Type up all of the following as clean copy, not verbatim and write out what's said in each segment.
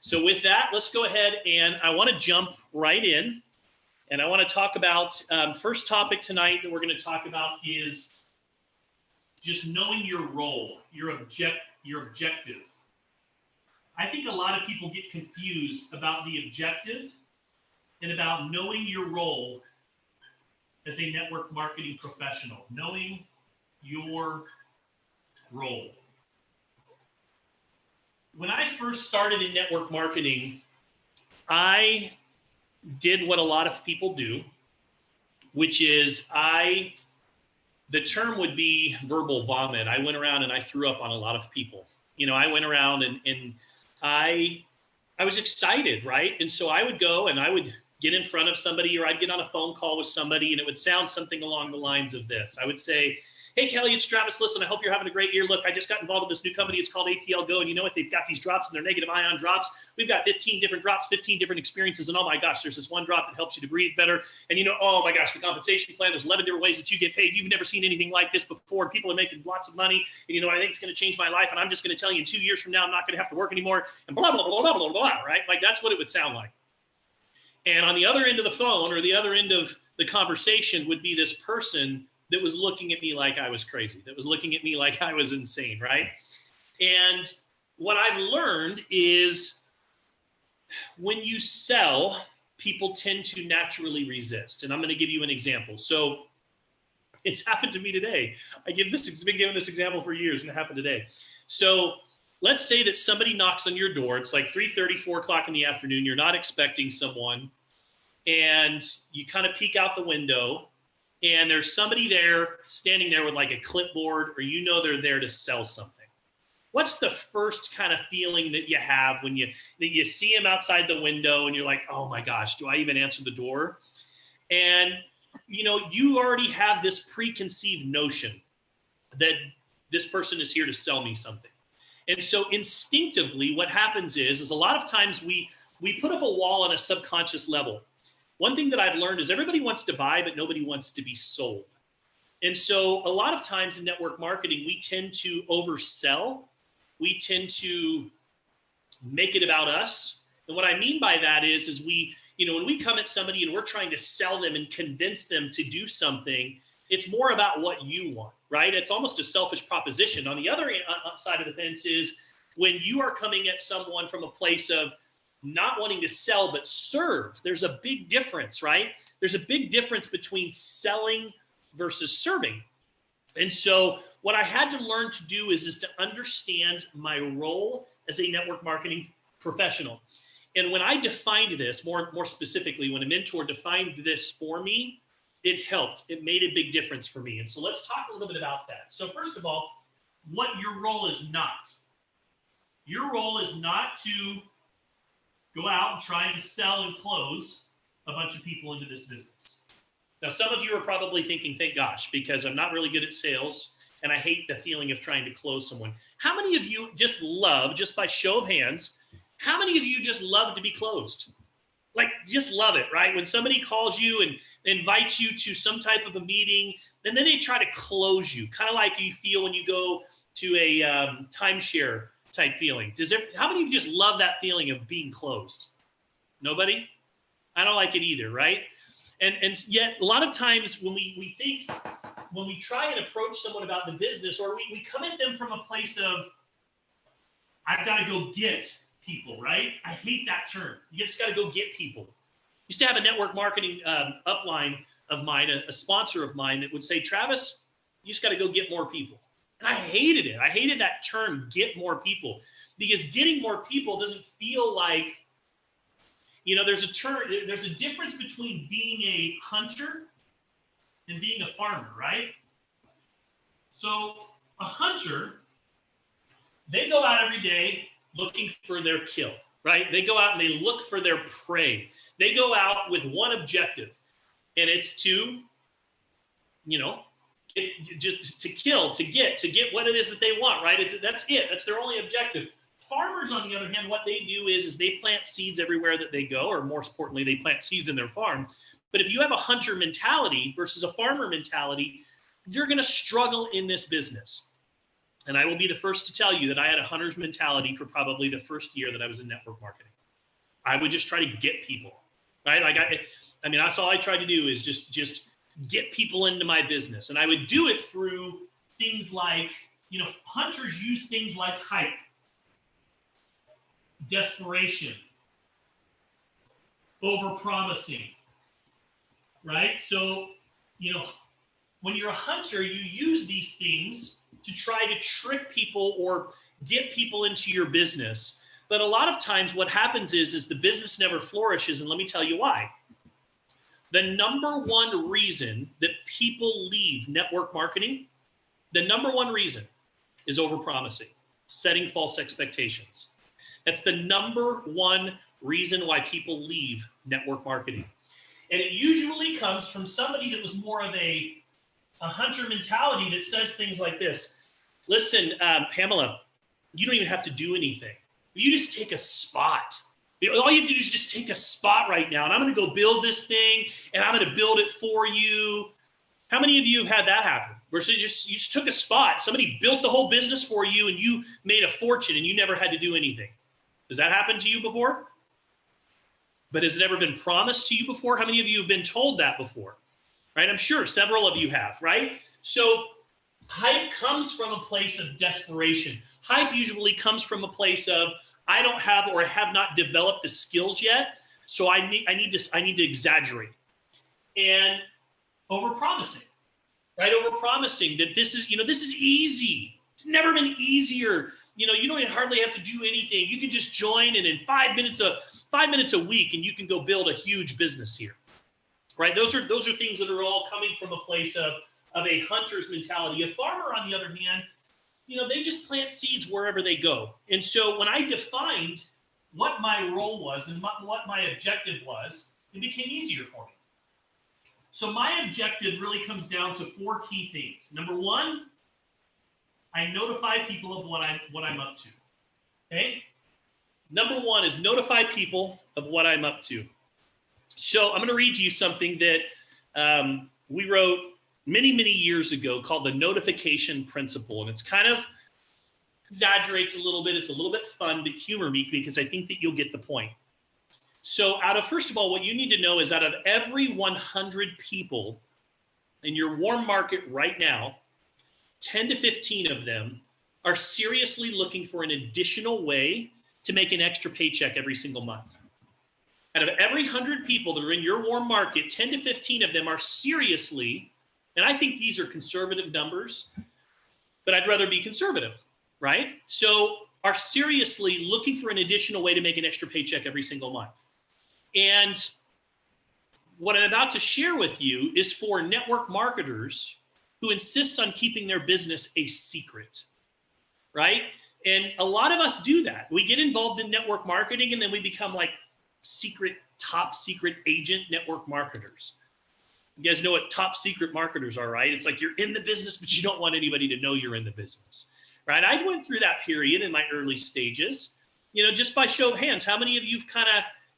So with that, let's go ahead and I want to jump right in. And I want to talk about, first topic tonight that we're going to talk about is just knowing your role, your objective. I think a lot of people get confused about the objective and about knowing your role as a network marketing professional, knowing your role. When I first started in network marketing, I did what a lot of people do, which is the term would be verbal vomit. I went around and I threw up on a lot of people. You know, I went around and I was excited, right? And so I would go and I would get in front of somebody, or I'd get on a phone call with somebody, and it would sound something along the lines of this. I would say, hey, Kelly, it's Travis. Listen, I hope you're having a great year. Look, I just got involved with this new company. It's called APLGo. And you know what? They've got these drops, and they're negative ion drops. We've got 15 different drops, 15 different experiences. And oh my gosh, there's this one drop that helps you to breathe better. And you know, oh my gosh, the compensation plan, there's 11 different ways that you get paid. You've never seen anything like this before. And people are making lots of money. And you know, I think it's going to change my life. And I'm just going to tell you in 2 years from now, I'm not going to have to work anymore. And blah, blah, blah, blah, blah, blah, right? Like that's what it would sound like. And on the other end of the phone or the other end of the conversation would be this person that was looking at me like I was crazy, that was looking at me like I was insane, right? And what I've learned is when you sell, people tend to naturally resist. And I'm going to give you an example. So it's happened to me today. I've been giving this example for years, and it happened today. So let's say that somebody knocks on your door. It's like 3:30, 4 o'clock in the afternoon. You're not expecting someone, and you kind of peek out the window, and there's somebody there standing there with like a clipboard, or you know they're there to sell something. What's the first kind of feeling that you have when you see him outside the window and you're like, oh my gosh, do I even answer the door? And you know, you already have this preconceived notion that this person is here to sell me something. And so instinctively what happens is a lot of times we put up a wall on a subconscious level. One thing that I've learned is everybody wants to buy, but nobody wants to be sold. And so a lot of times in network marketing, we tend to oversell. We tend to make it about us. And what I mean by that is we, you know, when we come at somebody and we're trying to sell them and convince them to do something, it's more about what you want, right? It's almost a selfish proposition. On the other side of the fence is when you are coming at someone from a place of not wanting to sell, but serve. There's a big difference, right? There's a big difference between selling versus serving. And so what I had to learn to do is to understand my role as a network marketing professional. And when I defined this, more specifically, when a mentor defined this for me, it helped. It made a big difference for me. And so let's talk a little bit about that. So first of all, what your role is not. Your role is not to go out and try and sell and close a bunch of people into this business. Now, some of you are probably thinking, thank gosh, because I'm not really good at sales and I hate the feeling of trying to close someone. How many of you just love, just by show of hands, how many of you just love to be closed? Like, just love it, right? When somebody calls you and invites you to some type of a meeting, and then they try to close you, kind of like you feel when you go to a timeshare type feeling. How many of you just love that feeling of being closed? Nobody? I don't like it either, right? And yet a lot of times when we try and approach someone about the business, or we come at them from a place of, I've got to go get people, right? I hate that term. You just got to go get people. I used to have a network marketing upline of mine, a sponsor of mine, that would say, Travis, you just got to go get more people. And I hated it. I hated that term, get more people, because getting more people doesn't feel like, you know, there's a difference between being a hunter and being a farmer, right? So a hunter, they go out every day looking for their kill, right? They go out and they look for their prey. They go out with one objective, and it's to, you know, just to kill, to get what it is that they want, right? That's it. That's their only objective. Farmers, on the other hand, what they do is they plant seeds everywhere that they go, or more importantly, they plant seeds in their farm. But if you have a hunter mentality versus a farmer mentality, you're going to struggle in this business. And I will be the first to tell you that I had a hunter's mentality for probably the first year that I was in network marketing. I would just try to get people, right? Like I mean, that's all I tried to do is just get people into my business. And I would do it through things like, you know, hunters use things like hype, desperation, over-promising, right? So, you know, when you're a hunter, you use these things to try to trick people or get people into your business. But a lot of times what happens is the business never flourishes, and let me tell you why. The number one reason that people leave network marketing, the number one reason is over-promising, setting false expectations. That's the number one reason why people leave network marketing. And it usually comes from somebody that was more of a hunter mentality that says things like this. Listen, Pamela, you don't even have to do anything. You just take a spot. All you have to do is just take a spot right now, and I'm going to go build this thing, and I'm going to build it for you. How many of you have had that happen? Where so you just took a spot, somebody built the whole business for you, and you made a fortune, and you never had to do anything? Has that happened to you before? But has it ever been promised to you before? How many of you have been told that before? Right? I'm sure several of you have, right? So hype comes from a place of desperation. Hype usually comes from a place of, I don't have or have not developed the skills yet, so I need to exaggerate. And over-promising, right? Over-promising that this is easy. It's never been easier. You know, you don't hardly have to do anything. You can just join, and in 5 minutes a week, and you can go build a huge business here, right? Those are things that are all coming from a place of a hunter's mentality. A farmer, on the other hand, you know, they just plant seeds wherever they go. And so when I defined what my role was and what my objective was, it became easier for me. So my objective really comes down to 4 key things. Number 1, I notify people of what I'm up to. Okay? Number 1 is notify people of what I'm up to. So I'm going to read you something that we wrote many, many years ago called the notification principle. And it's kind of exaggerates a little bit. It's a little bit fun, but humor me because I think that you'll get the point. So first of all, what you need to know is out of every 100 people in your warm market right now, 10 to 15 of them are seriously looking for an additional way to make an extra paycheck every single month. Out of every 100 people that are in your warm market, 10 to 15 of them are seriously, and I think these are conservative numbers, but I'd rather be conservative, right? So are seriously looking for an additional way to make an extra paycheck every single month. And what I'm about to share with you is for network marketers who insist on keeping their business a secret, right? And a lot of us do that. We get involved in network marketing and then we become like top secret agent network marketers. You guys know what top secret marketers are, right? It's like you're in the business, but you don't want anybody to know you're in the business, right? I went through that period in my early stages, you know, just by show of hands. How many of you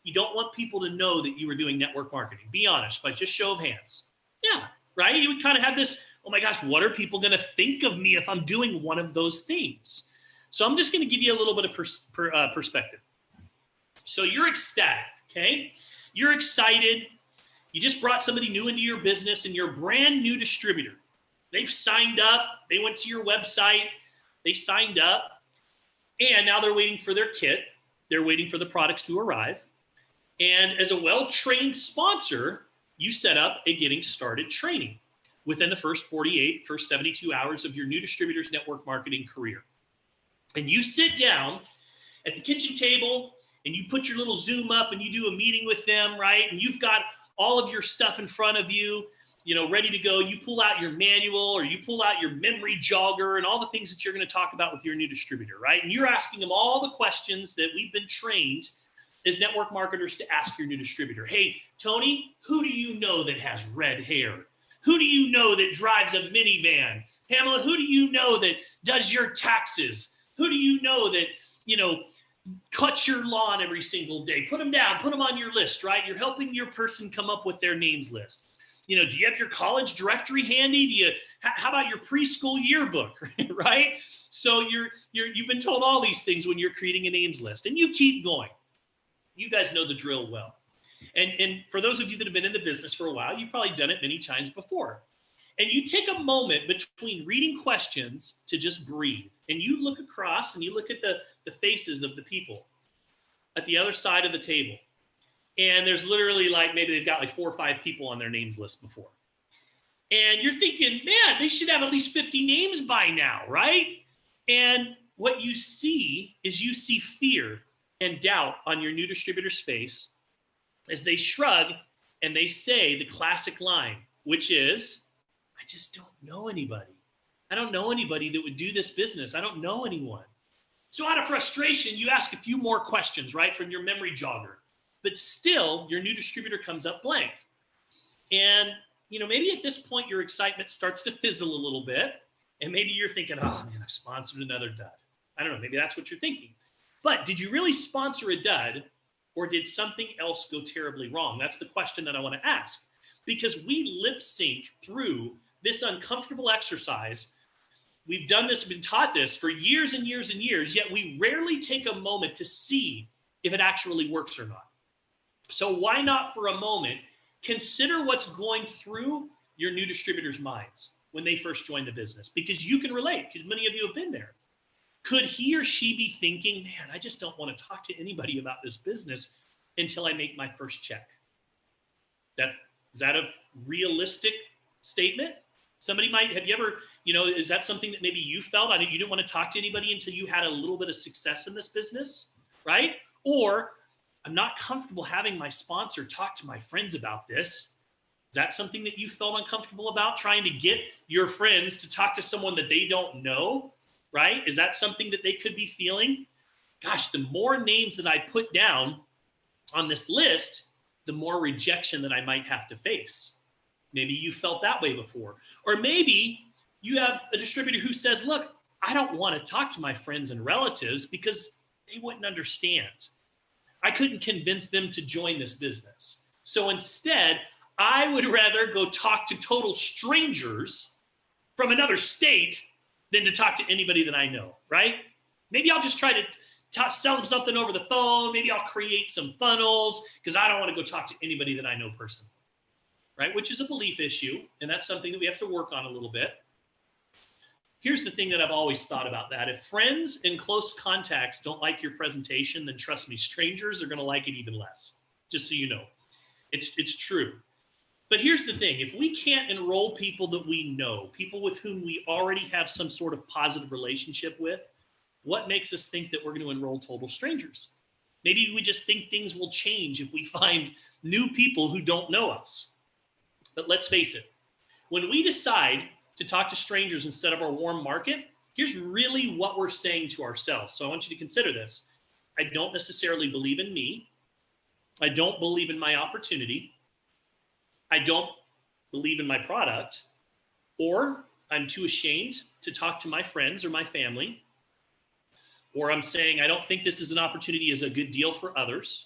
you don't want people to know that you were doing network marketing? Be honest, by just show of hands. Yeah, right? You would kind of have this, oh my gosh, what are people going to think of me if I'm doing one of those things? So I'm just going to give you a little bit of perspective. So you're ecstatic, okay? You're excited. You just brought somebody new into your business and you're a brand new distributor. They've signed up. They went to your website. They signed up. And now they're waiting for their kit. They're waiting for the products to arrive. And as a well-trained sponsor, you set up a getting started training within the first 72 hours of your new distributor's network marketing career. And you sit down at the kitchen table and you put your little Zoom up and you do a meeting with them, right? And you've got all of your stuff in front of you, you know, ready to go. You pull out your manual or you pull out your memory jogger and all the things that you're going to talk about with your new distributor, right? And you're asking them all the questions that we've been trained as network marketers to ask your new distributor. Hey, Tony, who do you know that has red hair? Who do you know that drives a minivan? Pamela, who do you know that does your taxes? Who do you know that, you know, cuts your lawn every single day? Put them down, put them on your list, right? You're helping your person come up with their names list. You know, do you have your college directory handy? How about your preschool yearbook, right? So you've been told all these things when you're creating a names list, and you keep going. You guys know the drill well. And for those of you that have been in the business for a while, you've probably done it many times before. And you take a moment between reading questions to just breathe. And you look across and you look at the faces of the people at the other side of the table. And there's literally like, maybe they've got like 4 or 5 people on their names list before. And you're thinking, man, they should have at least 50 names by now, right? And what you see is you see fear and doubt on your new distributor's face as they shrug and they say the classic line, which is, I just don't know anybody. I don't know anybody that would do this business. I don't know anyone. So out of frustration, you ask a few more questions, right, from your memory jogger. But still, your new distributor comes up blank. And, you know, maybe at this point, your excitement starts to fizzle a little bit. And maybe you're thinking, oh, man, I've sponsored another dud. I don't know. Maybe that's what you're thinking. But did you really sponsor a dud, or did something else go terribly wrong? That's the question that I want to ask. Because we lip sync through this uncomfortable exercise. We've done this, been taught this for years and years and years, yet we rarely take a moment to see if it actually works or not. So why not for a moment consider what's going through your new distributor's minds when they first join the business, because you can relate, because many of you have been there. Could he or she be thinking, man, I just don't want to talk to anybody about this business until I make my first check? Is that a realistic statement? Somebody might, have you ever, you know, is that something that maybe you felt? I mean, you didn't want to talk to anybody until you had a little bit of success in this business, right? Or I'm not comfortable having my sponsor talk to my friends about this. Is that something that you felt uncomfortable about, trying to get your friends to talk to someone that they don't know, right? Is that something that they could be feeling? Gosh, the more names that I put down on this list, the more rejection that I might have to face. Maybe you felt that way before. Or maybe you have a distributor who says, look, I don't want to talk to my friends and relatives because they wouldn't understand. I couldn't convince them to join this business. So instead, I would rather go talk to total strangers from another state than to talk to anybody that I know, right? Maybe I'll just try to sell them something over the phone. Maybe I'll create some funnels because I don't want to go talk to anybody that I know personally, right? Which is a belief issue, and that's something that we have to work on a little bit. Here's the thing that I've always thought about that. If friends and close contacts don't like your presentation, then trust me, strangers are going to like it even less, just so you know. It's true. But here's the thing. If we can't enroll people that we know, people with whom we already have some sort of positive relationship with, what makes us think that we're going to enroll total strangers? Maybe we just think things will change if we find new people who don't know us. But let's face it, when we decide to talk to strangers instead of our warm market, here's really what we're saying to ourselves. So I want you to consider this. I don't necessarily believe in me. I don't believe in my opportunity. I don't believe in my product, or I'm too ashamed to talk to my friends or my family, or I'm saying I don't think this is an opportunity as a good deal for others,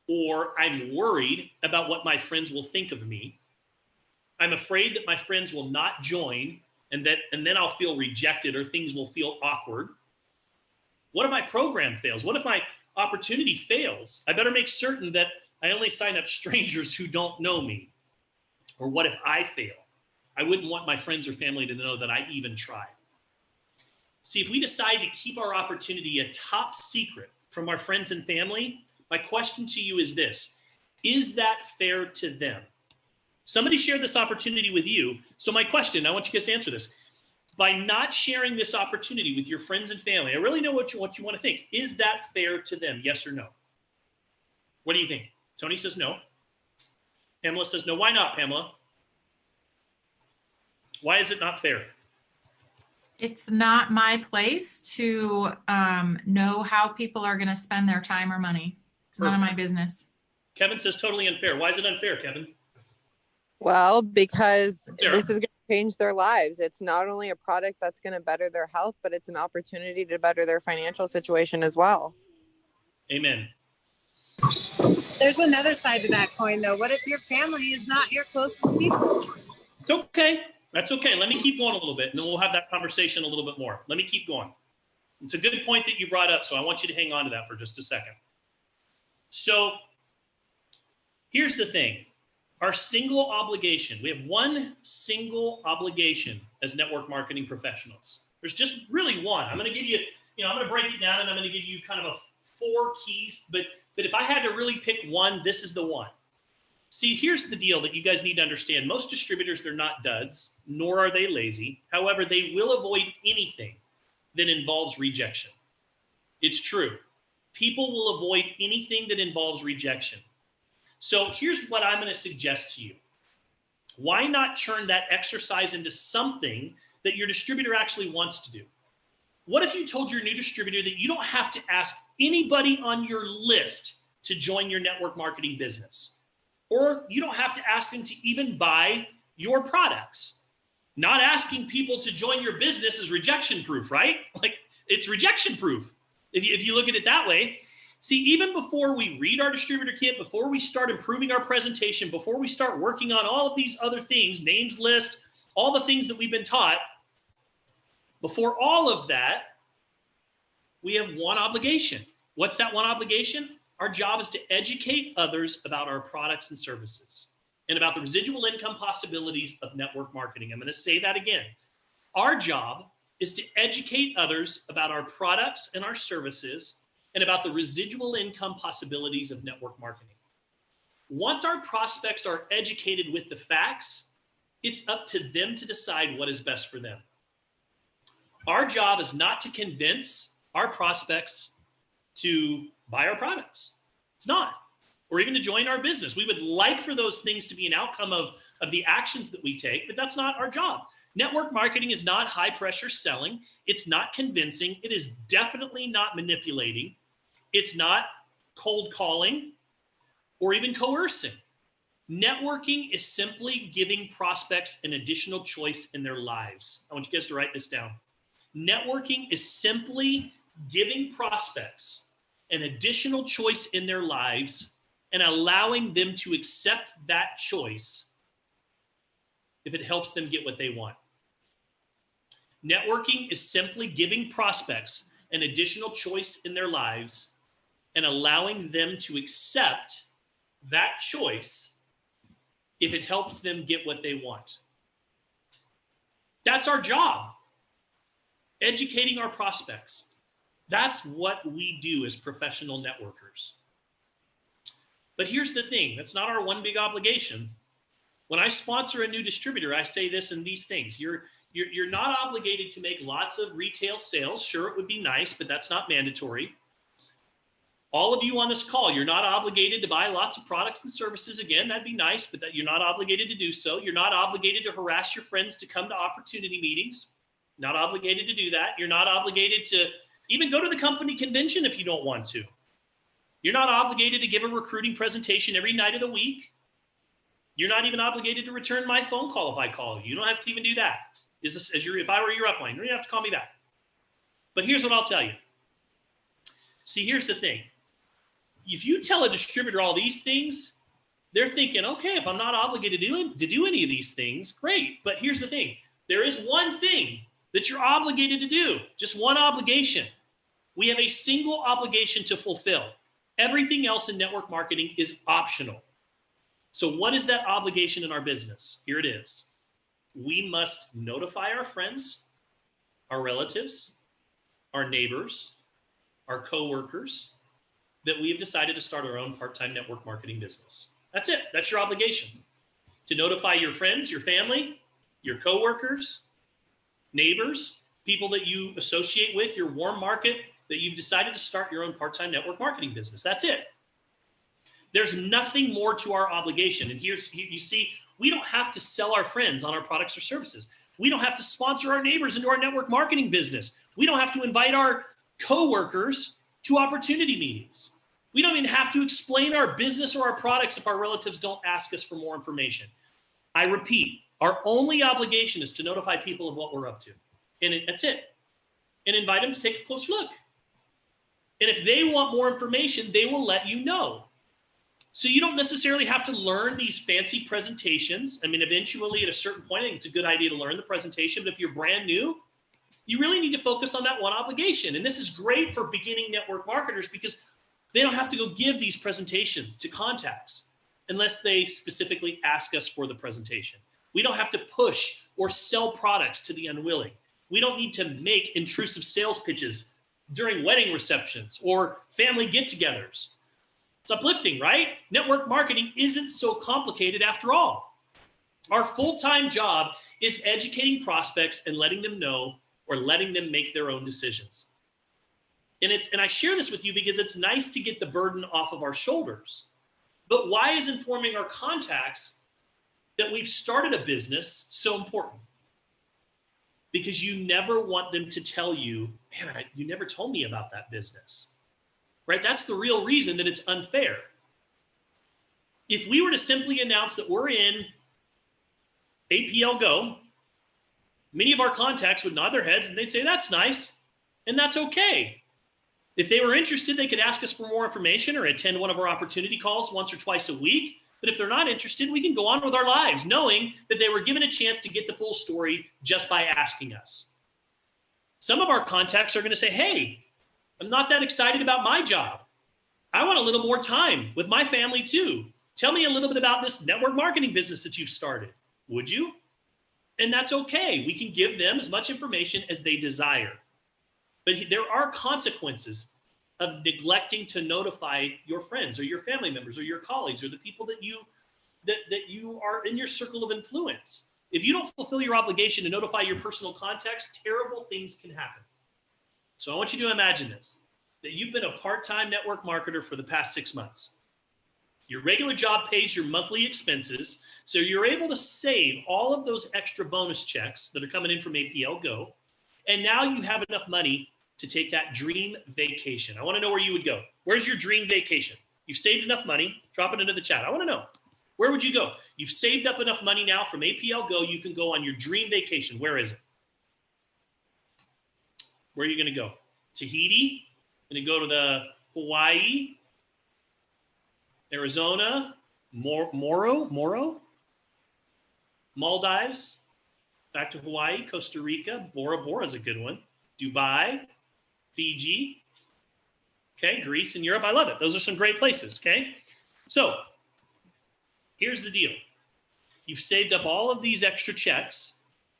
or I'm worried about what my friends will think of me. I'm afraid that my friends will not join and then I'll feel rejected or things will feel awkward. What if my program fails? What if my opportunity fails? I better make certain that I only sign up strangers who don't know me. Or what if I fail? I wouldn't want my friends or family to know that I even tried. See, if we decide to keep our opportunity a top secret from our friends and family, my question to you is this: is that fair to them? Somebody shared this opportunity with you. So my question, I want you guys to answer this. By not sharing this opportunity with your friends and family, I really know what you want to think. Is that fair to them? Yes or no? What do you think? Tony says no. Pamela says no. Why not, Pamela? Why is it not fair? It's not my place to know how people are going to spend their time or money. It's none of my business. Kevin says totally unfair. Why is it unfair, Kevin? Well, because this is going to change their lives. It's not only a product that's going to better their health, but it's an opportunity to better their financial situation as well. Amen. There's another side to that coin, though. What if your family is not your closest people? It's okay. That's okay. Let me keep going a little bit, and then we'll have that conversation a little bit more. Let me keep going. It's a good point that you brought up, so I want you to hang on to that for just a second. So here's the thing. Our single obligation, we have one single obligation as network marketing professionals. There's just really one. I'm going to give you, I'm going to break it down, and I'm going to give you kind of a 4 keys, but if I had to really pick one, this is the one. See, here's the deal that you guys need to understand. Most distributors, they're not duds, nor are they lazy. However, they will avoid anything that involves rejection. It's true. People will avoid anything that involves rejection. So here's what I'm going to suggest to you. Why not turn that exercise into something that your distributor actually wants to do? What if you told your new distributor that you don't have to ask anybody on your list to join your network marketing business? Or you don't have to ask them to even buy your products. Not asking people to join your business is rejection proof, right? Like, it's rejection proof if you look at it that way. See, even before we read our distributor kit, before we start improving our presentation, before we start working on all of these other things, names list, all the things that we've been taught, before all of that, we have one obligation. What's that one obligation? Our job is to educate others about our products and services and about the residual income possibilities of network marketing. I'm going to say that again. Our job is to educate others about our products and our services and about the residual income possibilities of network marketing. Once our prospects are educated with the facts, it's up to them to decide what is best for them. Our job is not to convince our prospects to buy our products. It's not. Or even to join our business. We would like for those things to be an outcome of the actions that we take, but that's not our job. Network marketing is not high pressure selling. It's not convincing. It is definitely not manipulating. It's not cold calling or even coercing. Networking is simply giving prospects an additional choice in their lives. I want you guys to write this down. Networking is simply giving prospects an additional choice in their lives and allowing them to accept that choice if it helps them get what they want. Networking is simply giving prospects an additional choice in their lives and allowing them to accept that choice if it helps them get what they want. That's our job. Educating our prospects. That's what we do as professional networkers. But here's the thing, that's not our one big obligation. When I sponsor a new distributor, I say this and these things. You're not obligated to make lots of retail sales. Sure, it would be nice, but that's not mandatory. All of you on this call, you're not obligated to buy lots of products and services. Again, that'd be nice, but you're not obligated to do so. You're not obligated to harass your friends to come to opportunity meetings. Not obligated to do that. You're not obligated to even go to the company convention if you don't want to. You're not obligated to give a recruiting presentation every night of the week. You're not even obligated to return my phone call if I call you. You don't have to even do that. If I were your upline, you don't have to call me back. But here's what I'll tell you. See, here's the thing. If you tell a distributor all these things, they're thinking, okay, if I'm not obligated to do any of these things, great. But here's the thing. There is one thing that you're obligated to do, just one obligation. We have a single obligation to fulfill. Everything else in network marketing is optional. So what is that obligation in our business? Here it is. We must notify our friends, our relatives, our neighbors, our coworkers, that we have decided to start our own part-time network marketing business. That's it. That's your obligation. To notify your friends, your family, your coworkers, neighbors, people that you associate with, your warm market, that you've decided to start your own part-time network marketing business. That's it. There's nothing more to our obligation. And you see, we don't have to sell our friends on our products or services. We don't have to sponsor our neighbors into our network marketing business. We don't have to invite our coworkers to opportunity meetings. We don't even have to explain our business or our products if our relatives don't ask us for more information. I repeat, our only obligation is to notify people of what we're up to. And that's it. And invite them to take a close look. And if they want more information, they will let you know. So you don't necessarily have to learn these fancy presentations. I mean, eventually at a certain point, I think it's a good idea to learn the presentation. But if you're brand new, you really need to focus on that one obligation. And this is great for beginning network marketers because they don't have to go give these presentations to contacts unless they specifically ask us for the presentation. We don't have to push or sell products to the unwilling. We don't need to make intrusive sales pitches during wedding receptions or family get-togethers. It's uplifting, right? Network marketing isn't so complicated after all. Our full-time job is educating prospects and letting them know or letting them make their own decisions. And I share this with you because it's nice to get the burden off of our shoulders. But why is informing our contacts that we've started a business so important? Because you never want them to tell you, man, you never told me about that business, right? That's the real reason that it's unfair. If we were to simply announce that we're in APLGo, many of our contacts would nod their heads and they'd say, that's nice, and that's okay. If they were interested, they could ask us for more information or attend one of our opportunity calls once or twice a week. But if they're not interested, we can go on with our lives, knowing that they were given a chance to get the full story just by asking us. Some of our contacts are going to say, hey, I'm not that excited about my job. I want a little more time with my family too. Tell me a little bit about this network marketing business that you've started. Would you? And that's okay. We can give them as much information as they desire. But there are consequences of neglecting to notify your friends or your family members or your colleagues or the people that you are in your circle of influence. If you don't fulfill your obligation to notify your personal contacts, terrible things can happen. So I want you to imagine this, that you've been a part-time network marketer for the past 6 months. Your regular job pays your monthly expenses, so you're able to save all of those extra bonus checks that are coming in from APLGo, and now you have enough money to take that dream vacation. I want to know where you would go. Where's your dream vacation? You've saved enough money. Drop it into the chat. I want to know. Where would you go? You've saved up enough money now from APLGo. You can go on your dream vacation. Where is it? Where are you going to go? Tahiti? Going to go to the Hawaii? Arizona? Moro? Maldives? Back to Hawaii? Costa Rica? Bora Bora is a good one. Dubai? Fiji, okay, Greece and Europe. I love it. Those are some great places, okay? So here's the deal. You've saved up all of these extra checks,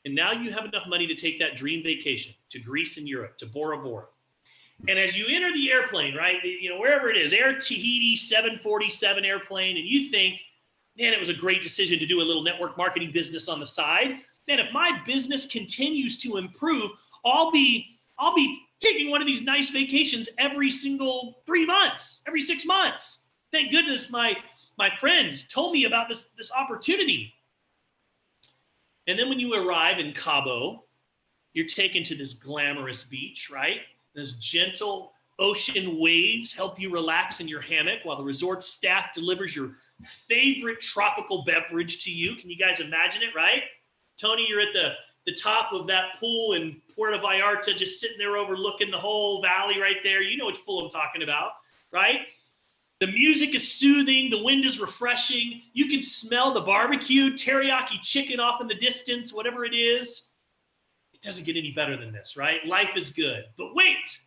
and now you have enough money to take that dream vacation to Greece and Europe, to Bora Bora. And as you enter the airplane, right, you know, wherever it is, Air Tahiti 747 airplane, and you think, man, it was a great decision to do a little network marketing business on the side. Man, if my business continues to improve, I'll be taking one of these nice vacations every single 3 months, every 6 months. Thank goodness my friends told me about this opportunity. And then when you arrive in Cabo, you're taken to this glamorous beach, right? Those gentle ocean waves help you relax in your hammock while the resort staff delivers your favorite tropical beverage to you. Can you guys imagine it, right? Tony, you're at the top of that pool in Puerto Vallarta, just sitting there overlooking the whole valley right there. You know which pool I'm talking about, right? The music is soothing. The wind is refreshing. You can smell the barbecue, teriyaki chicken off in the distance, whatever it is. It doesn't get any better than this, right? Life is good. But wait,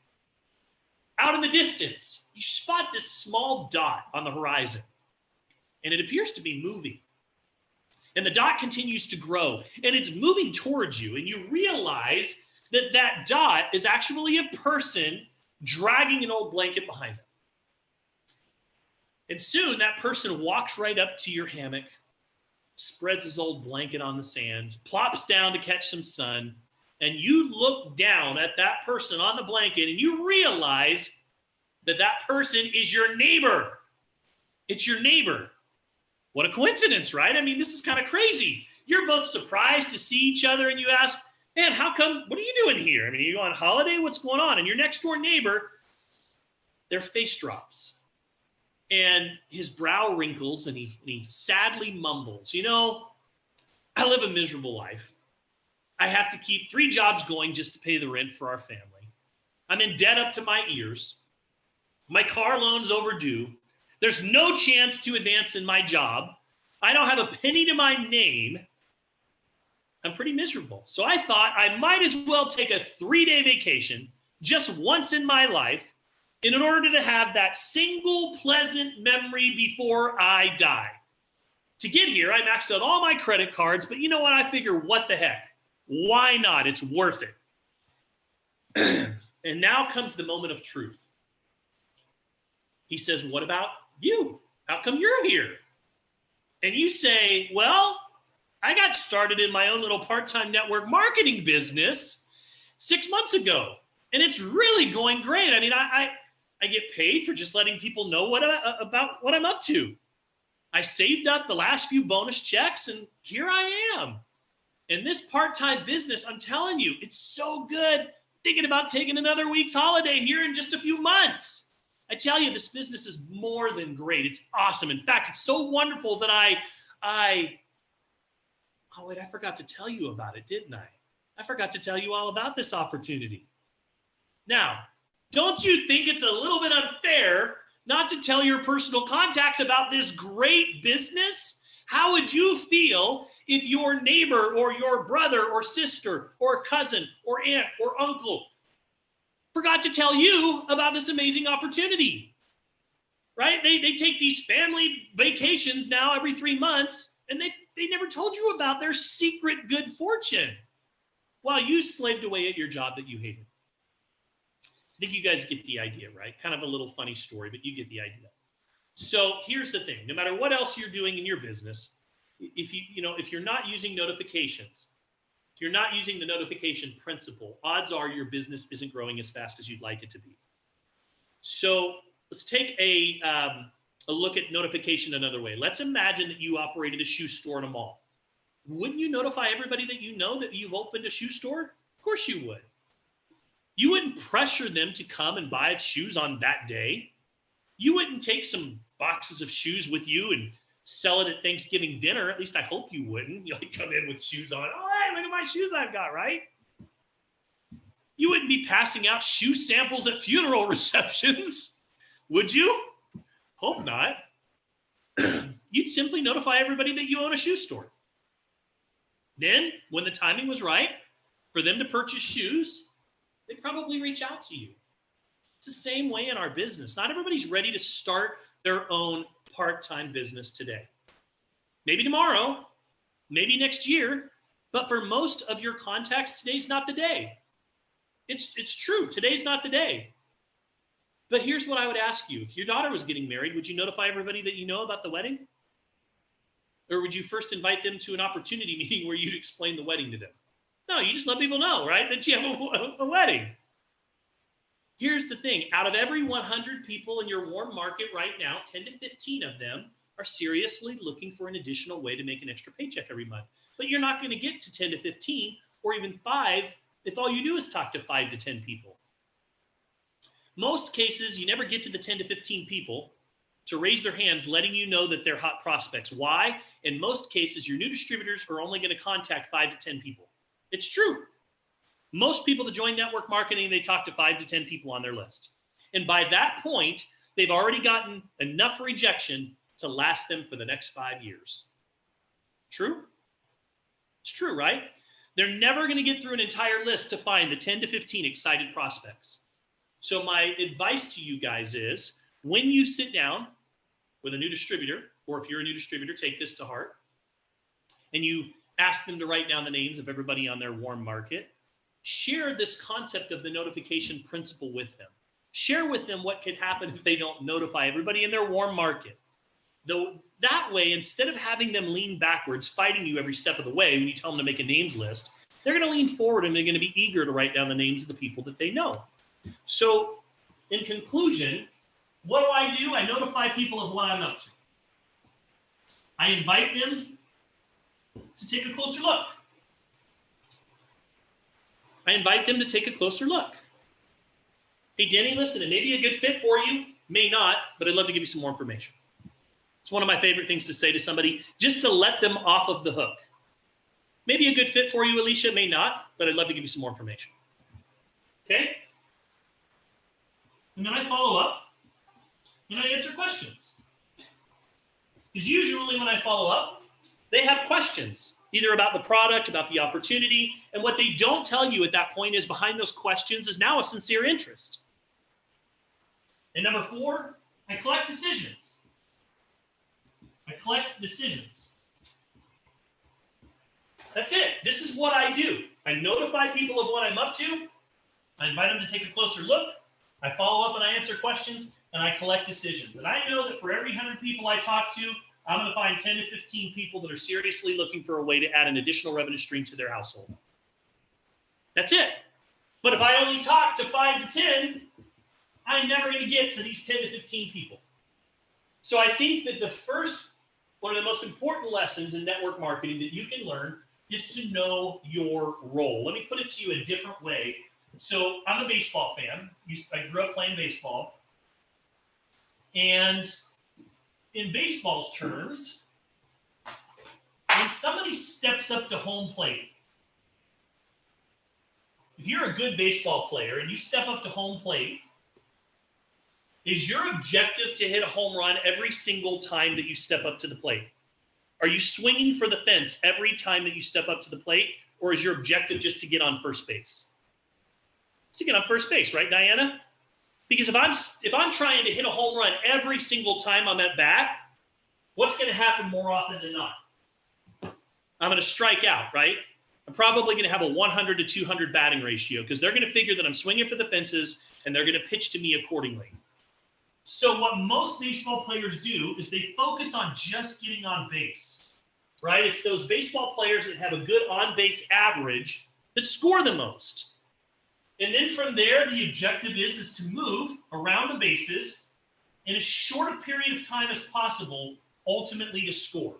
out in the distance, you spot this small dot on the horizon, and it appears to be moving. And the dot continues to grow, and it's moving towards you. And you realize that that dot is actually a person dragging an old blanket behind them. And soon that person walks right up to your hammock, spreads his old blanket on the sand, plops down to catch some sun, and you look down at that person on the blanket, and you realize that that person is your neighbor. It's your neighbor. What a coincidence, right? I mean, this is kind of crazy. You're both surprised to see each other, and you ask, man, how come, what are you doing here? I mean, are you on holiday? What's going on? And your next door neighbor, their face drops, and his brow wrinkles, and he sadly mumbles, you know, I live a miserable life. I have to keep 3 jobs going just to pay the rent for our family. I'm in debt up to my ears. My car loan's overdue. There's no chance to advance in my job. I don't have a penny to my name. I'm pretty miserable. So I thought I might as well take a 3-day vacation just once in my life in order to have that single pleasant memory before I die. To get here, I maxed out all my credit cards, but you know what? I figure, what the heck? Why not? It's worth it. And now comes the moment of truth. He says, what about you? How come you're here? And you say, well, I got started in my own little part-time network marketing business 6 months ago, and it's really going great. I mean, I get paid for just letting people know about what I'm up to. I saved up the last few bonus checks, and here I am. And this part-time business, I'm telling you, it's so good. Thinking about taking another week's holiday here in just a few months. I tell you, this business is more than great. It's awesome. In fact, it's so wonderful that oh wait, I forgot to tell you about it, didn't I? I forgot to tell you all about this opportunity. Now, don't you think it's a little bit unfair not to tell your personal contacts about this great business? How would you feel if your neighbor or your brother or sister or cousin or aunt or uncle forgot to tell you about this amazing opportunity, right? They take these family vacations now every 3 months, and they never told you about their secret good fortune while you slaved away at your job that you hated. I think you guys get the idea, right? Kind of a little funny story, but you get the idea. So here's the thing. No matter what else you're doing in your business, if you're not using notifications, if you're not using the notification principle, odds are your business isn't growing as fast as you'd like it to be. So let's take a look at notification another way. Let's imagine that you operated a shoe store in a mall. Wouldn't you notify everybody that you know that you've opened a shoe store? Of course you would. You wouldn't pressure them to come and buy shoes on that day. You wouldn't take some boxes of shoes with you and sell it at Thanksgiving dinner. At least I hope you wouldn't. You come in with shoes on. All right, look at my shoes I've got, right? You wouldn't be passing out shoe samples at funeral receptions, would you? Hope not. You'd simply notify everybody that you own a shoe store. Then, when the timing was right for them to purchase shoes, they'd probably reach out to you. It's the same way in our business. Not everybody's ready to start their own part-time business today. Maybe tomorrow, maybe next year, but for most of your contacts, today's not the day. It's true, today's not the day. But here's what I would ask you. If your daughter was getting married, would you notify everybody that you know about the wedding? Or would you first invite them to an opportunity meeting where you'd explain the wedding to them? No, you just let people know, right, that you have a wedding. Here's the thing. Out of every 100 people in your warm market right now, 10 to 15 of them are seriously looking for an additional way to make an extra paycheck every month. But you're not going to get to 10 to 15 or even 5 if all you do is talk to 5 to 10 people. Most cases, you never get to the 10 to 15 people to raise their hands, letting you know that they're hot prospects. Why? In most cases, your new distributors are only going to contact 5 to 10 people. It's true. Most people that join network marketing, they talk to 5 to 10 people on their list. And by that point, they've already gotten enough rejection to last them for the next 5 years. True? It's true, right? They're never going to get through an entire list to find the 10 to 15 excited prospects. So my advice to you guys is, when you sit down with a new distributor, or if you're a new distributor, take this to heart, and you ask them to write down the names of everybody on their warm market, share this concept of the notification principle with them. Share with them what could happen if they don't notify everybody in their warm market. Though that way, instead of having them lean backwards, fighting you every step of the way when you tell them to make a names list, they're going to lean forward and they're going to be eager to write down the names of the people that they know. So in conclusion, what do? I notify people of what I'm up to. I invite them to take a closer look. Hey, Denny, listen, it may be a good fit for you, may not, but I'd love to give you some more information. It's one of my favorite things to say to somebody, just to let them off of the hook. Maybe a good fit for you, Alicia, may not, but I'd love to give you some more information. Okay? And then I follow up and I answer questions. Because usually when I follow up, they have questions, either about the product, about the opportunity, and what they don't tell you at that point is behind those questions is now a sincere interest. And number 4, I collect decisions. I collect decisions. That's it. This is what I do. I notify people of what I'm up to. I invite them to take a closer look. I follow up and I answer questions, and I collect decisions. And I know that for every 100 people I talk to, I'm going to find 10 to 15 people that are seriously looking for a way to add an additional revenue stream to their household. That's it. But if I only talk to 5 to 10, I'm never going to get to these 10 to 15 people. So I think that one of the most important lessons in network marketing that you can learn is to know your role. Let me put it to you a different way. So I'm a baseball fan. I grew up playing baseball. And in baseball's terms, when somebody steps up to home plate, if you're a good baseball player and you step up to home plate, is your objective to hit a home run every single time that you step up to the plate? Are you swinging for the fence every time that you step up to the plate, or is your objective just to get on first base? To get on first base, right, Diana? Because if I'm trying to hit a home run every single time I'm at bat, what's going to happen more often than not? I'm going to strike out, right? I'm probably going to have a 100 to 200 batting ratio because they're going to figure that I'm swinging for the fences and they're going to pitch to me accordingly. So what most baseball players do is they focus on just getting on base, right? It's those baseball players that have a good on-base average that score the most. And then from there, the objective is to move around the bases in as short a period of time as possible, ultimately to score.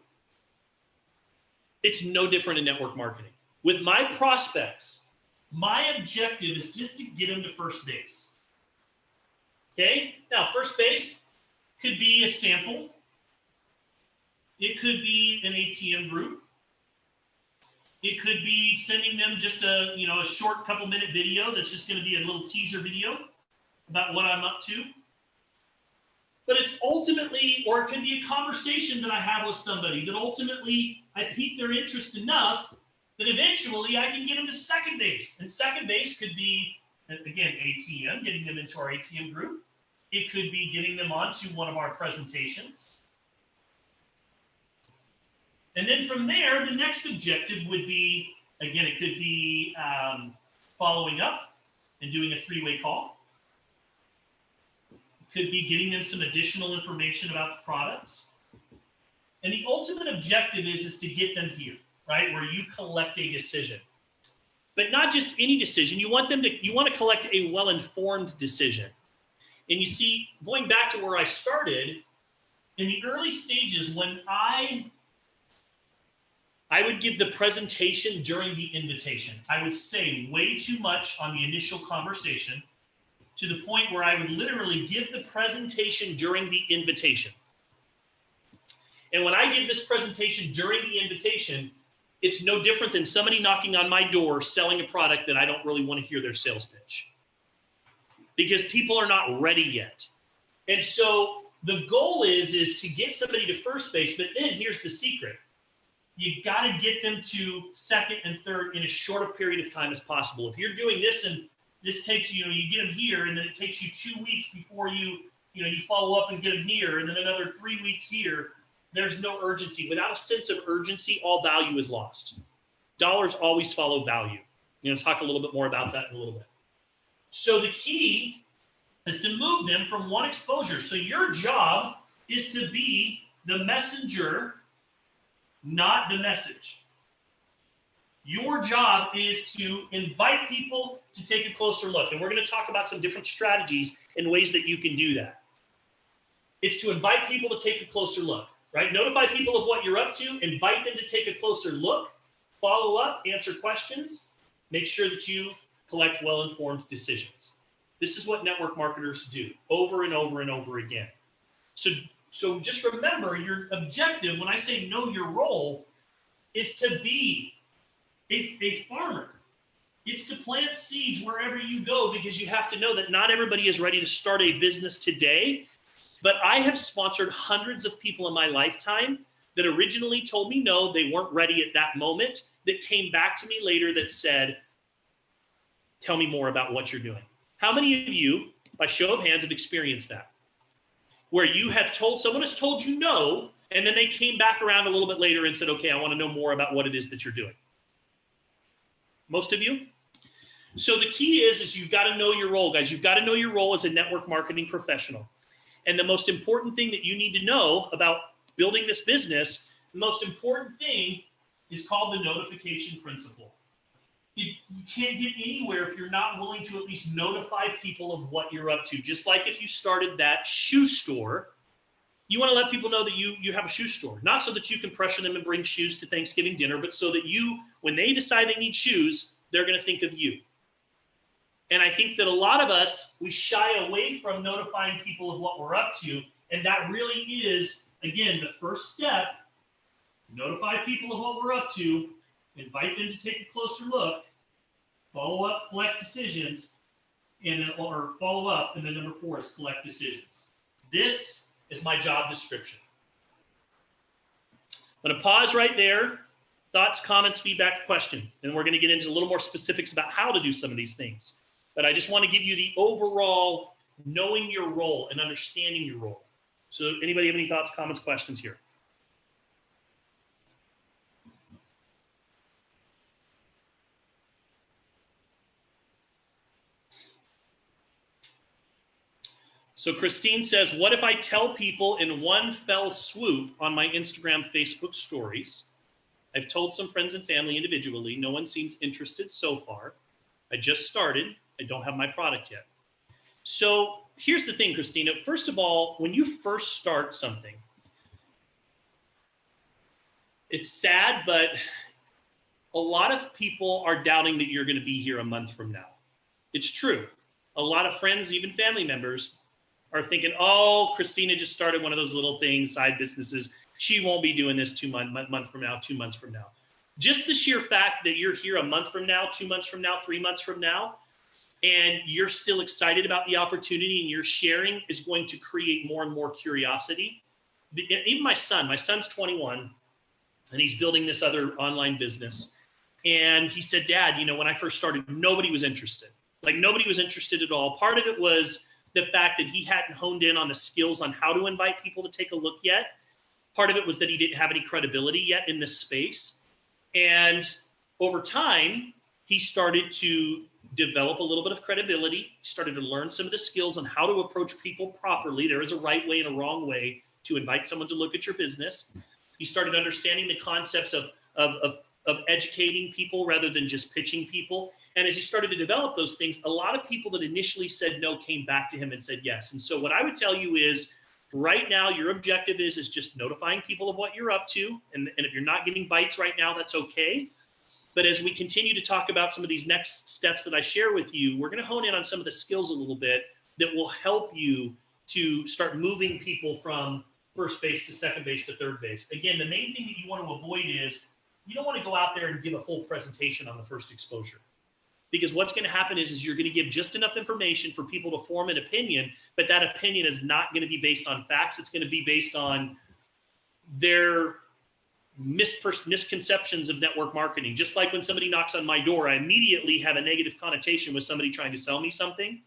It's no different in network marketing. With my prospects, my objective is just to get them to first base. Okay? Now, first base could be a sample. It could be an ATM group. It could be sending them just a short couple-minute video that's just going to be a little teaser video about what I'm up to. But it's ultimately, or it could be a conversation that I have with somebody that ultimately I pique their interest enough that eventually I can get them to second base. And second base could be, again, ATM, getting them into our ATM group. It could be getting them onto one of our presentations. And then from there, the next objective would be, again, it could be following up and doing a three-way call. It could be getting them some additional information about the products. And the ultimate objective is to get them here, right, where you collect a decision. But not just any decision. You want to collect a well-informed decision. And you see, going back to where I started, in the early stages when I would give the presentation during the invitation. I would say way too much on the initial conversation to the point where I would literally give the presentation during the invitation. And when I give this presentation during the invitation, it's no different than somebody knocking on my door selling a product that I don't really want to hear their sales pitch. Because people are not ready yet. And so the goal is to get somebody to first base, but then here's the secret. You got to get them to second and third in as short a period of time as possible. If you're doing this and this takes you get them here, and then it takes you 2 weeks before you follow up and get them here, and then another 3 weeks here, there's no urgency. Without a sense of urgency, all value is lost. Dollars always follow value. Talk a little bit more about that in a little bit. So the key is to move them from one exposure. So your job is to be the messenger, not the message. Your job is to invite people to take a closer look. And we're going to talk about some different strategies and ways that you can do that. It's to invite people to take a closer look, right? Notify people of what you're up to, invite them to take a closer look, follow up, answer questions, make sure that you collect well-informed decisions. This is what network marketers do over and over and over again. So just remember, your objective, when I say know your role, is to be a farmer. It's to plant seeds wherever you go, because you have to know that not everybody is ready to start a business today. But I have sponsored hundreds of people in my lifetime that originally told me no, they weren't ready at that moment, that came back to me later that said, tell me more about what you're doing. How many of you, by show of hands, have experienced that? Where you have told, someone has told you no, and then they came back around a little bit later and said, okay, I want to know more about what it is that you're doing. Most of you? So the key is you've got to know your role, guys. You've got to know your role as a network marketing professional. And the most important thing that you need to know about building this business, the most important thing is called the notification principle. You can't get anywhere if you're not willing to at least notify people of what you're up to. Just like if you started that shoe store, you want to let people know that you have a shoe store. Not so that you can pressure them and bring shoes to Thanksgiving dinner, but so that when they decide they need shoes, they're going to think of you. And I think that a lot of us, we shy away from notifying people of what we're up to. And that really is, again, the first step. Notify people of what we're up to, invite them to take a closer look, follow up, collect decisions, or follow up, and then number 4 is collect decisions. This is my job description. I'm going to pause right there. Thoughts, comments, feedback, question. And we're going to get into a little more specifics about how to do some of these things. But I just want to give you the overall knowing your role and understanding your role. So anybody have any thoughts, comments, questions here? So Christine says, what if I tell people in one fell swoop on my Instagram, Facebook stories? I've told some friends and family individually. No one seems interested so far. I just started. I don't have my product yet. So here's the thing, Christina. First of all, when you first start something, it's sad, but a lot of people are doubting that you're going to be here a month from now. It's true. A lot of friends, even family members, are thinking, oh, Christina just started one of those little things, side businesses. She won't be doing this 2 months from now, 2 months from now. Just the sheer fact that you're here a month from now, 2 months from now, 3 months from now, and you're still excited about the opportunity and you're sharing is going to create more and more curiosity. Even my son's 21, and he's building this other online business. And he said, Dad, when I first started, nobody was interested. Like nobody was interested at all. Part of it was the fact that he hadn't honed in on the skills on how to invite people to take a look yet. Part of it was that he didn't have any credibility yet in this space. And over time, he started to develop a little bit of credibility, started to learn some of the skills on how to approach people properly. There is a right way and a wrong way to invite someone to look at your business. He started understanding the concepts of educating people rather than just pitching people. And as he started to develop those things, a lot of people that initially said no came back to him and said yes. And so what I would tell you is right now, your objective is just notifying people of what you're up to. And if you're not getting bites right now, that's okay. But as we continue to talk about some of these next steps that I share with you, we're going to hone in on some of the skills a little bit that will help you to start moving people from first base to second base to third base. Again, the main thing that you want to avoid is you don't want to go out there and give a full presentation on the first exposure. Because what's going to happen is you're going to give just enough information for people to form an opinion, but that opinion is not going to be based on facts. It's going to be based on their misconceptions of network marketing. Just like when somebody knocks on my door, I immediately have a negative connotation with somebody trying to sell me something.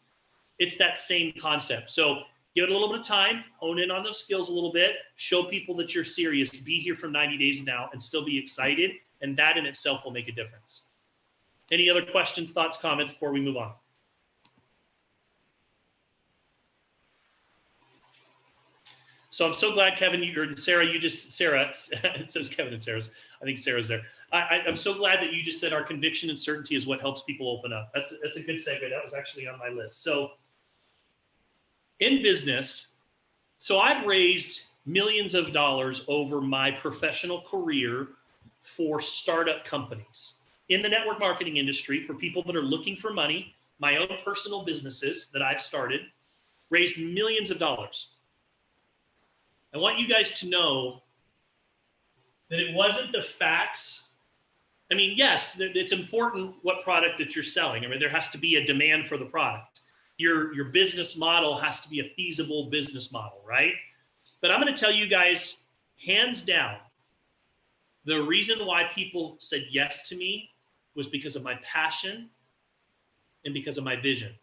It's that same concept. So give it a little bit of time, hone in on those skills a little bit, show people that you're serious, be here for 90 days now and still be excited. And that in itself will make a difference. Any other questions, thoughts, comments before we move on? So I'm so glad, Kevin, or Sarah, Sarah, it says Kevin and Sarah's. I think Sarah's there. I'm so glad that you just said our conviction and certainty is what helps people open up. That's a good segue. That was actually on my list. So in business, so I've raised millions of dollars over my professional career for startup companies in the network marketing industry, for people that are looking for money. My own personal businesses that I've started raised millions of dollars. I want you guys to know that it wasn't the facts. I mean, yes, it's important what product that you're selling. I mean, there has to be a demand for the product. your business model has to be a feasible business model, right? But I'm going to tell you guys, hands down, the reason why people said yes to me was because of my passion and because of my vision,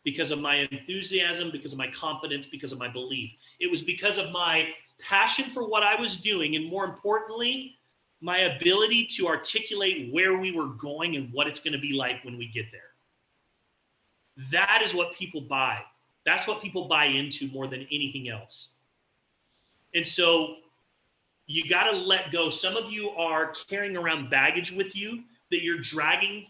because of my enthusiasm, because of my confidence, because of my belief. It was because of my passion for what I was doing, and more importantly, my ability to articulate where we were going and what it's going to be like when we get there. That is what people buy. That's what people buy into more than anything else. And so you got to let go. Some of you are carrying around baggage with you that you're dragging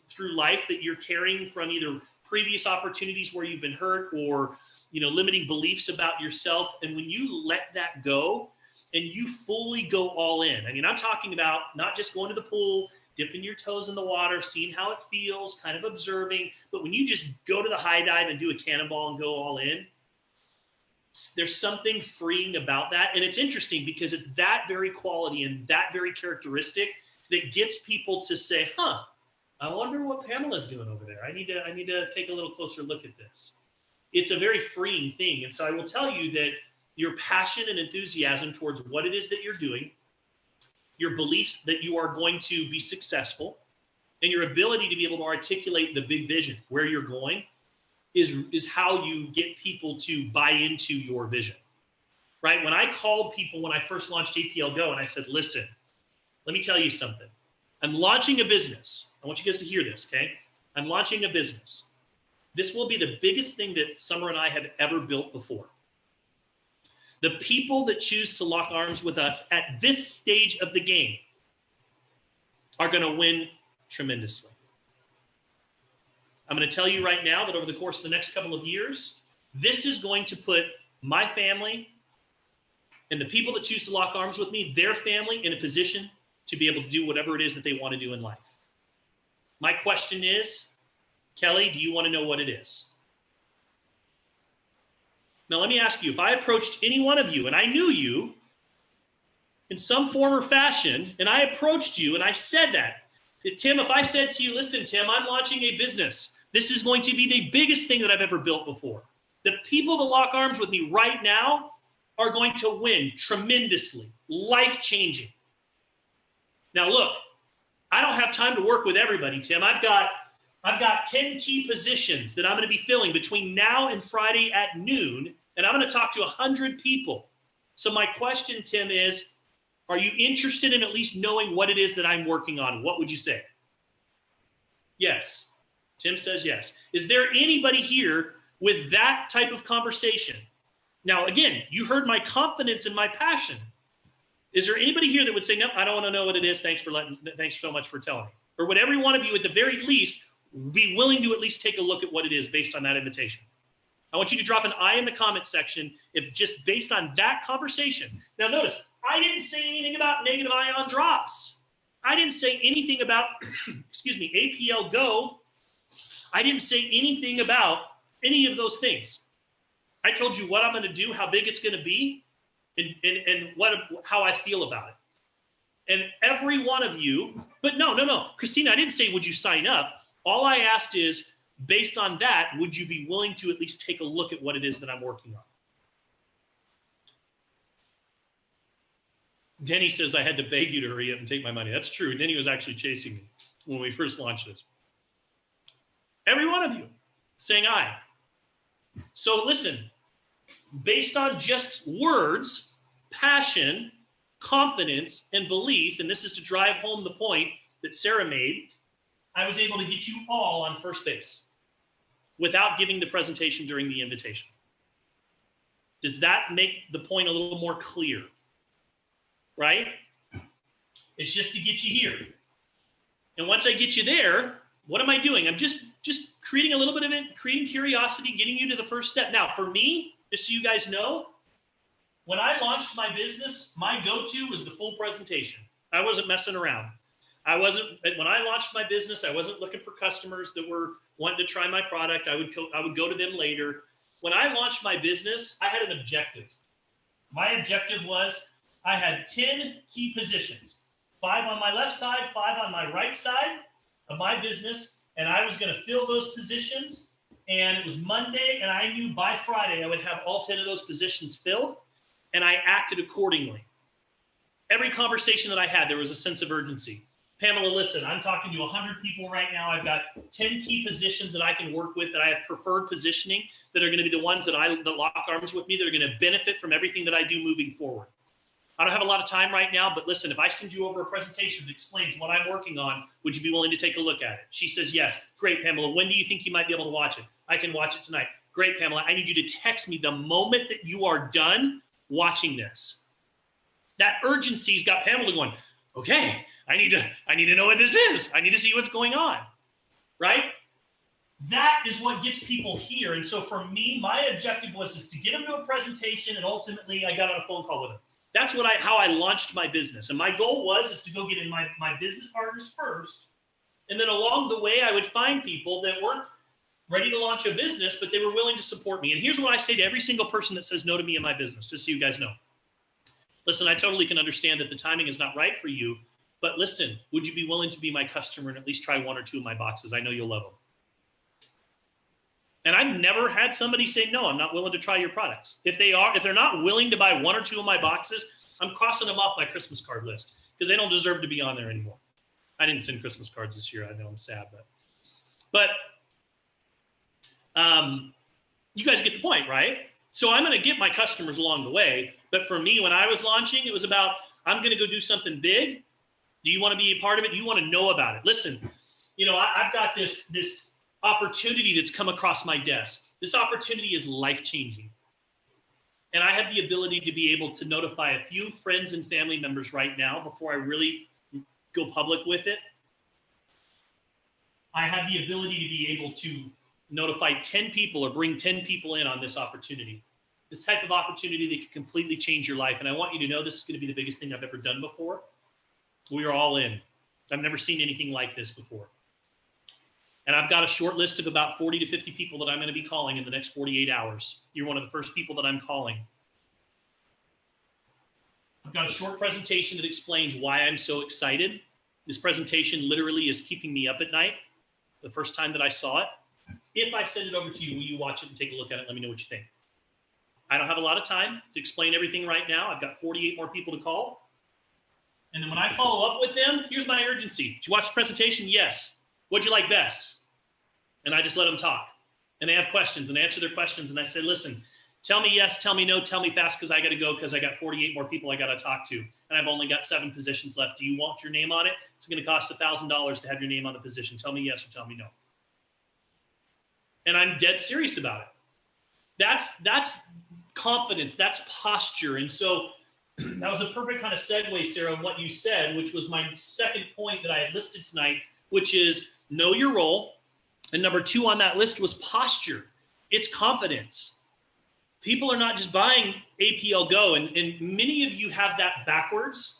through life, that you're carrying from either previous opportunities where you've been hurt or, limiting beliefs about yourself. And when you let that go and you fully go all in, I mean, I'm talking about not just going to the pool, dipping your toes in the water, seeing how it feels, kind of observing, but when you just go to the high dive and do a cannonball and go all in, there's something freeing about that. And it's interesting because it's that very quality and that very characteristic that gets people to say, I wonder what Pamela's doing over there. I need to take a little closer look at this. It's a very freeing thing. And so I will tell you that your passion and enthusiasm towards what it is that you're doing, your beliefs that you are going to be successful, and your ability to be able to articulate the big vision, where you're going, is how you get people to buy into your vision, right? When I called people when I first launched APLGo and I said, listen, let me tell you something. I'm launching a business. I want you guys to hear this, okay? I'm launching a business. This will be the biggest thing that Summer and I have ever built before. The people that choose to lock arms with us at this stage of the game are going to win tremendously. I'm going to tell you right now that over the course of the next couple of years, this is going to put my family and the people that choose to lock arms with me, their family, in a position to be able to do whatever it is that they want to do in life. My question is, Kelly, do you want to know what it is? Now, let me ask you, if I approached any one of you and I knew you in some form or fashion, and I approached you and I said that, Tim, if I said to you, listen, Tim, I'm launching a business. This is going to be the biggest thing that I've ever built before. The people that lock arms with me right now are going to win tremendously, life-changing. Now, look, I don't have time to work with everybody, Tim. I've got 10 key positions that I'm going to be filling between now and Friday at noon, and I'm going to talk to 100 people. So my question, Tim, is, are you interested in at least knowing what it is that I'm working on? What would you say? Yes. Tim says yes. Is there anybody here with that type of conversation? Now, again, you heard my confidence and my passion. Is there anybody here that would say, no, I don't want to know what it is. Thanks so much for telling me. Or would every one of you at the very least be willing to at least take a look at what it is based on that invitation? I want you to drop an I in the comment section if just based on that conversation. Now notice, I didn't say anything about negative ion drops. I didn't say anything about, APLGo. I didn't say anything about any of those things. I told you what I'm going to do, how big it's going to be, and how I feel about it. And every one of you, but no, Christina, I didn't say, would you sign up? All I asked is, based on that, would you be willing to at least take a look at what it is that I'm working on? Denny says I had to beg you to hurry up and take my money. That's true. Denny was actually chasing me when we first launched this. Every one of you saying aye. So listen, based on just words, passion, confidence, and belief, and this is to drive home the point that Sarah made, I was able to get you all on first base without giving the presentation during the invitation. Does that make the point a little more clear? Right? It's just to get you here. And once I get you there, what am I doing? I'm just creating a little bit of it, creating curiosity, getting you to the first step. Now, for me, just so you guys know, when I launched my business, my go-to was the full presentation. I wasn't messing around. When I launched my business, I wasn't looking for customers that were wanting to try my product. I would go to them later. When I launched my business, I had an objective. My objective was I had 10 key positions, 5 on my left side, 5 on my right side of my business, and I was going to fill those positions And it was Monday, and I knew by Friday I would have all 10 of those positions filled, and I acted accordingly. Every conversation that I had, there was a sense of urgency. Pamela, listen, I'm talking to 100 people right now. I've got 10 key positions that I can work with, that I have preferred positioning, that are going to be the ones that lock arms with me, that are going to benefit from everything that I do moving forward. I don't have a lot of time right now, but listen, if I send you over a presentation that explains what I'm working on, would you be willing to take a look at it? She says, yes. Great, Pamela. When do you think you might be able to watch it? I can watch it tonight. Great, Pamela. I need you to text me the moment that you are done watching this. That urgency's got Pamela going, okay, I need to know what this is. I need to see what's going on, right? That is what gets people here. And so for me, my objective was to get them to a presentation, and ultimately I got on a phone call with them. That's how I launched my business. And my goal was to go get in my business partners first. And then along the way, I would find people that weren't ready to launch a business, but they were willing to support me. And here's what I say to every single person that says no to me in my business, just so you guys know. Listen, I totally can understand that the timing is not right for you, but listen, would you be willing to be my customer and at least try one or two of my boxes? I know you'll love them. And I've never had somebody say, no, I'm not willing to try your products. If they're not willing to buy one or two of my boxes, I'm crossing them off my Christmas card list because they don't deserve to be on there anymore. I didn't send Christmas cards this year. I know I'm sad, but you guys get the point, right? So I'm going to get my customers along the way. But for me, when I was launching, it was about, I'm going to go do something big. Do you want to be a part of it? Do you want to know about it? Listen, I've got this opportunity that's come across my desk. This opportunity is life-changing. And I have the ability to be able to notify a few friends and family members right now before I really go public with it. I have the ability to be able to notify 10 people or bring 10 people in on this opportunity. This type of opportunity that could completely change your life. And I want you to know this is going to be the biggest thing I've ever done before. We are all in. I've never seen anything like this before. And I've got a short list of about 40 to 50 people that I'm going to be calling in the next 48 hours. You're one of the first people that I'm calling. I've got a short presentation that explains why I'm so excited. This presentation literally is keeping me up at night. The first time that I saw it. If I send it over to you, will you watch it and take a look at it? Let me know what you think. I don't have a lot of time to explain everything right now. I've got 48 more people to call. And then when I follow up with them, here's my urgency. Did you watch the presentation? Yes. What'd you like best? And I just let them talk. And they have questions and answer their questions. And I say, listen, tell me yes, tell me no, tell me fast because I got to go because I got 48 more people I got to talk to. And I've only got 7 positions left. Do you want your name on it? It's going to cost $1,000 to have your name on the position. Tell me yes or tell me no. And I'm dead serious about it. That's confidence. That's posture. And so that was a perfect kind of segue, Sarah, on what you said, which was my second point that I had listed tonight, which is know your role. And number 2 on that list was posture. It's confidence. People are not just buying APLGo, and many of you have that backwards.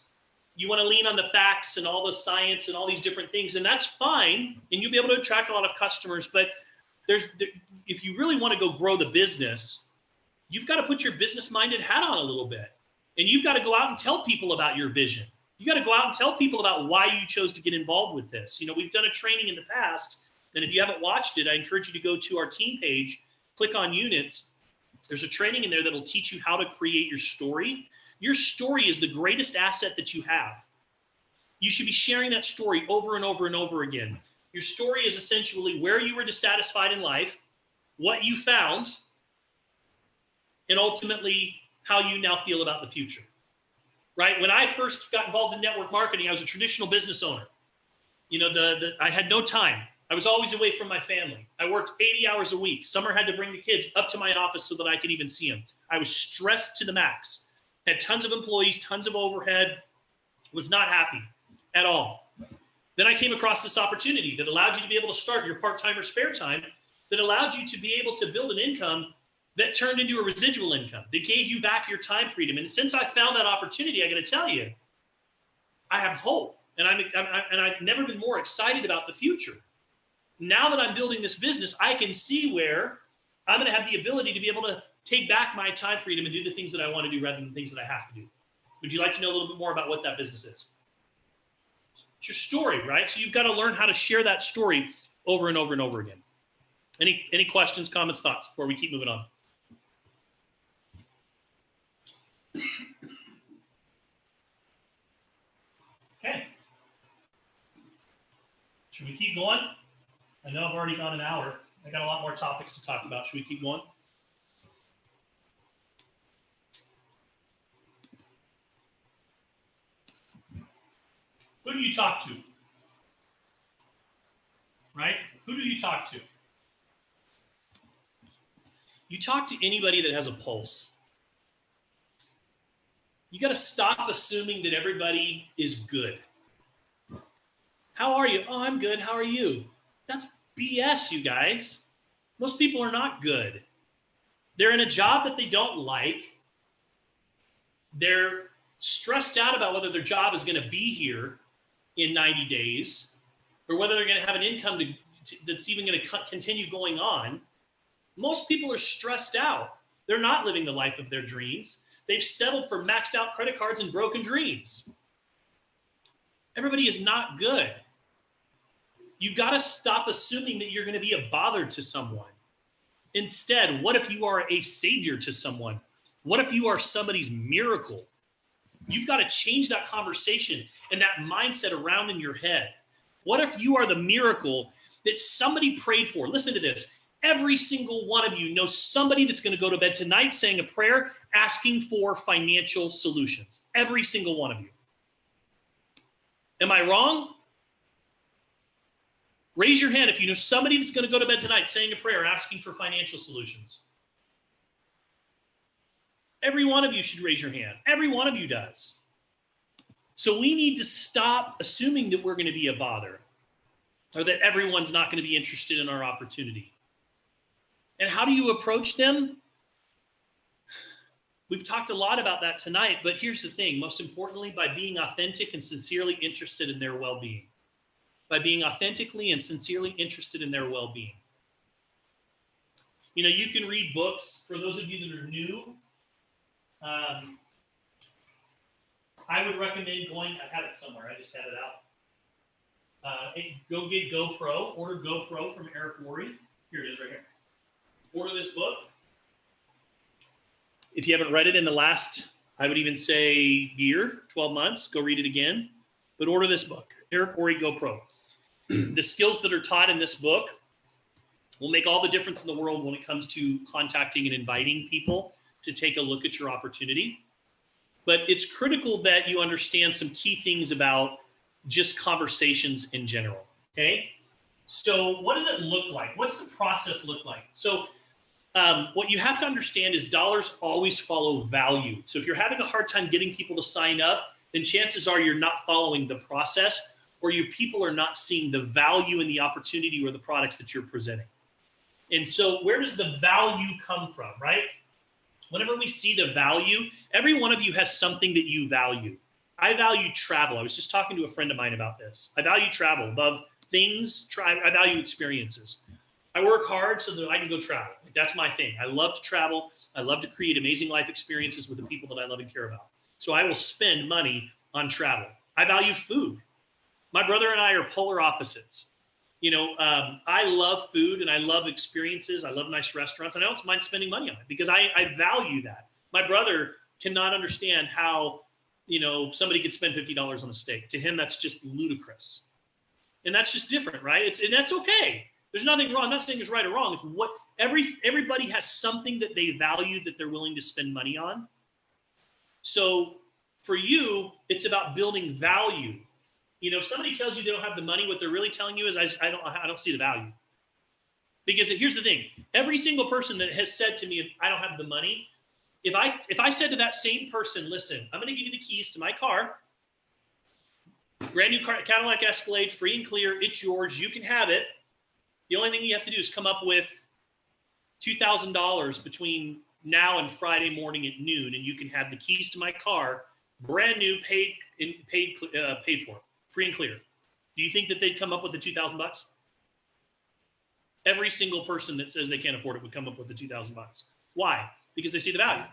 You want to lean on the facts and all the science and all these different things, and that's fine, and you'll be able to attract a lot of customers. But if you really want to go grow the business, you've got to put your business-minded hat on a little bit, and you've got to go out and tell people about your vision. You got to go out and tell people about why you chose to get involved with this. We've done a training in the past, and if you haven't watched it, I encourage you to go to our team page, click on units. There's a training in there that'll teach you how to create your story. Your story is the greatest asset that you have. You should be sharing that story over and over and over again. Your story is essentially where you were dissatisfied in life, what you found, and ultimately how you now feel about the future. Right? When I first got involved in network marketing, I was a traditional business owner. I had no time. I was always away from my family. I worked 80 hours a week. Summer had to bring the kids up to my office so that I could even see them. I was stressed to the max. Had tons of employees, tons of overhead. Was not happy at all. Then I came across this opportunity that allowed you to be able to start your part-time or spare time, that allowed you to be able to build an income that turned into a residual income, that gave you back your time freedom. And since I found that opportunity, I got to tell you, I have hope. And I've never been more excited about the future. Now that I'm building this business, I can see where I'm going to have the ability to be able to take back my time freedom and do the things that I want to do rather than the things that I have to do. Would you like to know a little bit more about what that business is? It's your story, right? So you've got to learn how to share that story over and over and over again. Any questions, comments, thoughts before we keep moving on? Okay. Should we keep going? I know I've already gone an hour. I got a lot more topics to talk about. Should we keep going? Who do you talk to? Right? Who do you talk to? You talk to anybody that has a pulse. You got to stop assuming that everybody is good. How are you? Oh, I'm good. How are you? That's BS, you guys. Most people are not good. They're in a job that they don't like. They're stressed out about whether their job is going to be here in 90 days or whether they're going to have an income that's even going to continue going on. Most people are stressed out. They're not living the life of their dreams. They've settled for maxed out credit cards and broken dreams. Everybody is not good. You got to stop assuming that you're going to be a bother to someone. Instead, what if you are a savior to someone? What if you are somebody's miracle? You've got to change that conversation and that mindset around in your head. What if you are the miracle that somebody prayed for? Listen to this. Every single one of you knows somebody that's going to go to bed tonight saying a prayer asking for financial solutions. Every single one of you. Am I wrong? Raise your hand if you know somebody that's going to go to bed tonight saying a prayer asking for financial solutions. Every one of you should raise your hand. Every one of you does. So we need to stop assuming that we're going to be a bother or that everyone's not going to be interested in our opportunity. And how do you approach them? We've talked a lot about that tonight, but here's the thing. Most importantly, by being authentic and sincerely interested in their well-being. By being authentically and sincerely interested in their well-being. You know, you can read books. For those of you that are new, I would recommend going, I have it somewhere, I just had it out. Go get GoPro, order GoPro from Eric Worre. Here it is right here. Order this book. If you haven't read it in the last, I would even say year, 12 months, go read it again. But order this book, Eric Worre GoPro. The skills that are taught in this book will make all the difference in the world when it comes to contacting and inviting people to take a look at your opportunity. But it's critical that you understand some key things about just conversations in general, okay? So what does it look like? What's the process look like? So what you have to understand is dollars always follow value. So if you're having a hard time getting people to sign up, then chances are you're not following the process or your people are not seeing the value in the opportunity or the products that you're presenting. And so where does the value come from, right? Whenever we see the value, every one of you has something that you value. I value travel. I was just talking to a friend of mine about this. I value travel above things. I value experiences. I work hard so that I can go travel. Like, that's my thing. I love to travel. I love to create amazing life experiences with the people that I love and care about. So I will spend money on travel. I value food. My brother and I are polar opposites. You know, I love food and I love experiences. I love nice restaurants. And I don't mind spending money on it because I value that. My brother cannot understand how, you know, somebody could spend $50 on a steak. To him, that's just ludicrous. And that's just different, right? And that's okay. There's nothing wrong. I'm not saying it's right or wrong. It's what everybody has something that they value that they're willing to spend money on. So for you, it's about building value. You know, if somebody tells you they don't have the money, what they're really telling you is I don't see the value. Because here's the thing. Every single person that has said to me, I don't have the money, if I said to that same person, listen, I'm going to give you the keys to my car, brand new Cadillac Escalade, free and clear, it's yours, you can have it. The only thing you have to do is come up with $2,000 between now and Friday morning at noon, and you can have the keys to my car, brand new, paid for, free and clear. Do you think that they'd come up with the $2,000? Every single person that says they can't afford it would come up with the $2,000. Why? Because they see the value.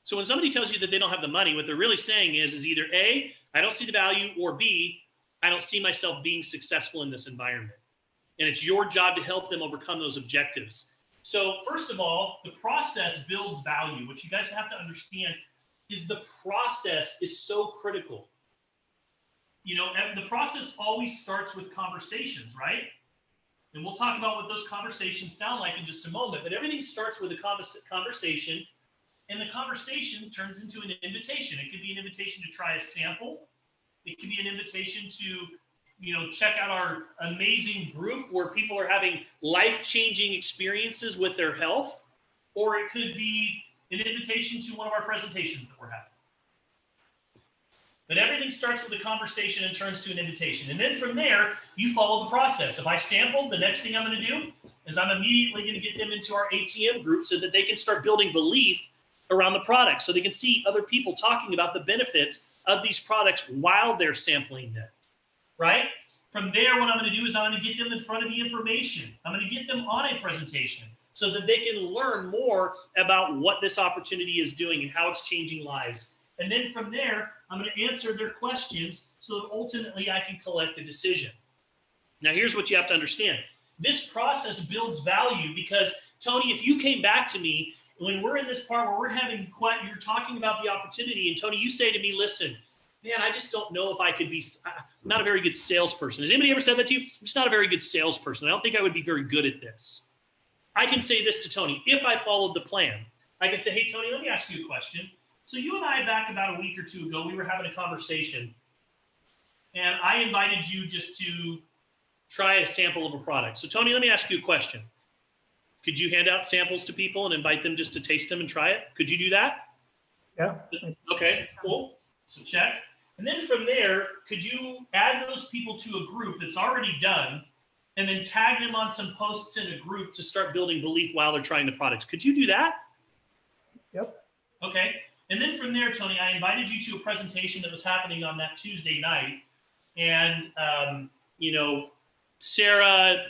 So when somebody tells you that they don't have the money, what they're really saying is either A, I don't see the value, or B, I don't see myself being successful in this environment. And it's your job to help them overcome those objectives. So first of all, the process builds value. What you guys have to understand is the process is so critical. You know, the process always starts with conversations, right? And we'll talk about what those conversations sound like in just a moment. But everything starts with a conversation, and the conversation turns into an invitation. It could be an invitation to try a sample. It could be an invitation to, you know, check out our amazing group where people are having life-changing experiences with their health. Or it could be an invitation to one of our presentations that we're having. But everything starts with a conversation and turns to an invitation. And then from there, you follow the process. If I sampled, the next thing I'm going to do is I'm immediately going to get them into our ATM group so that they can start building belief around the product, so they can see other people talking about the benefits of these products while they're sampling them, right? From there, what I'm going to do is I'm going to get them in front of the information. I'm going to get them on a presentation so that they can learn more about what this opportunity is doing and how it's changing lives. And then from there, I'm going to answer their questions so that ultimately I can collect a decision. Now, here's what you have to understand. This process builds value because, Tony, if you came back to me when we're in this part where you're talking about the opportunity, and Tony, you say to me, listen, man, I just don't know if I could be, I'm not a very good salesperson. Has anybody ever said that to you? I'm just not a very good salesperson. I don't think I would be very good at this. I can say this to Tony. If I followed the plan, I can say, hey, Tony, let me ask you a question. So you and I, back about a week or two ago, we were having a conversation, and I invited you just to try a sample of a product. So Tony, let me ask you a question. Could you hand out samples to people and invite them just to taste them and try it? Could you do that? Yeah. Okay, cool. So check. And then from there, could you add those people to a group that's already done and then tag them on some posts in a group to start building belief while they're trying the products? Could you do that? Yep. Okay. And then from there, Tony, I invited you to a presentation that was happening on that Tuesday night. And, you know, Sarah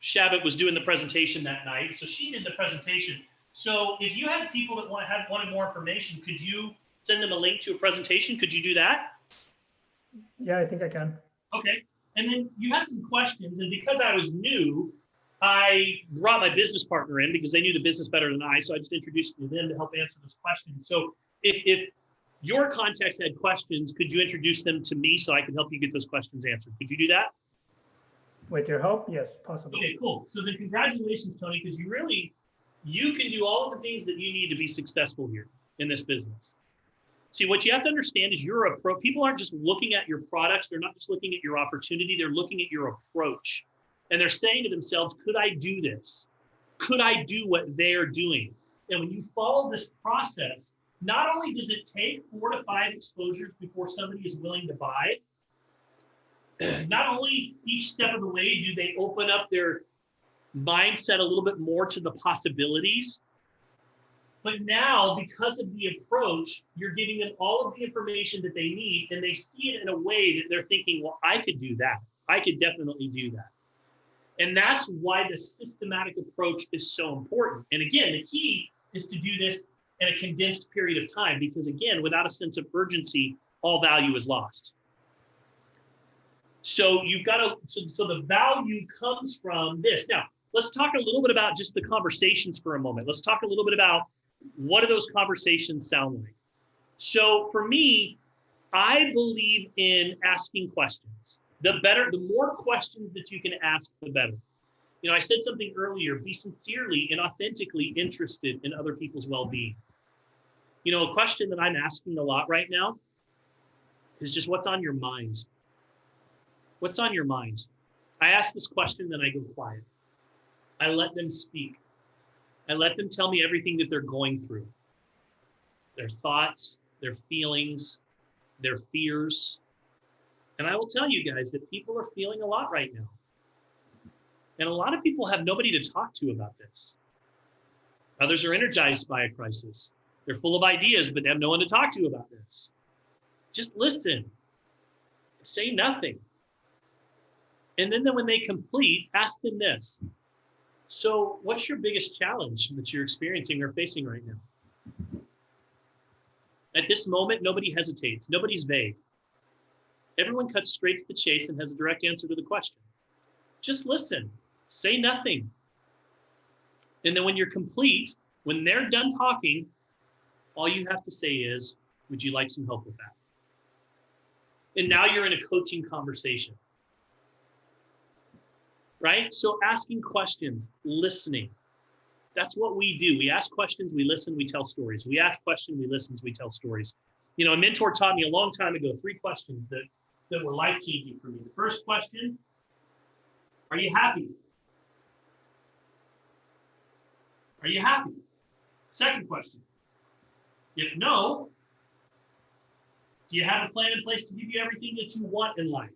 Shabbat was doing the presentation that night. So she did the presentation. So if you had people that wanted more information, could you send them a link to a presentation? Could you do that? Yeah, I think I can. Okay. And then you had some questions. And because I was new, I brought my business partner in because they knew the business better than I. So I just introduced them to them to help answer those questions. So if your contacts had questions, could you introduce them to me so I can help you get those questions answered? Could you do that? With your help? Yes, possibly. Okay, cool. So then congratulations, Tony, because you can do all of the things that you need to be successful here in this business. See, what you have to understand is people aren't just looking at your products. They're not just looking at your opportunity. They're looking at your approach. And they're saying to themselves, could I do this? Could I do what they're doing? And when you follow this process, not only does it take 4 to 5 exposures before somebody is willing to buy, not only each step of the way do they open up their mindset a little bit more to the possibilities, but now because of the approach, you're giving them all of the information that they need, and they see it in a way that they're thinking, well, I could do that. I could definitely do that. And that's why the systematic approach is so important. And again, the key is to do this in a condensed period of time, because again, without a sense of urgency, all value is lost. So you've got to, so the value comes from this. Now, let's talk a little bit about just the conversations for a moment. Let's talk a little bit about what do those conversations sound like. So for me, I believe in asking questions. The more questions that you can ask, the better. You know, I said something earlier, be sincerely and authentically interested in other people's well-being. You know, a question that I'm asking a lot right now is just what's on your mind? What's on your mind? I ask this question, then I go quiet. I let them speak. I let them tell me everything that they're going through. Their thoughts, their feelings, their fears. And I will tell you guys that people are feeling a lot right now. And a lot of people have nobody to talk to about this. Others are energized by a crisis. They're full of ideas, but they have no one to talk to about this. Just listen. Say nothing. And then when they complete, ask them this. So what's your biggest challenge that you're experiencing or facing right now? At this moment, nobody hesitates. Nobody's vague. Everyone cuts straight to the chase and has a direct answer to the question. Just listen. Say nothing. And then when you're complete, when they're done talking, all you have to say is, would you like some help with that? And now you're in a coaching conversation, right? So asking questions, listening. That's what we do. We ask questions, we listen, we tell stories. We ask questions, we listen, we tell stories. You know, a mentor taught me a long time ago 3 questions that were life-changing for me. The first question, are you happy? Are you happy? Second question, if no, do you have a plan in place to give you everything that you want in life?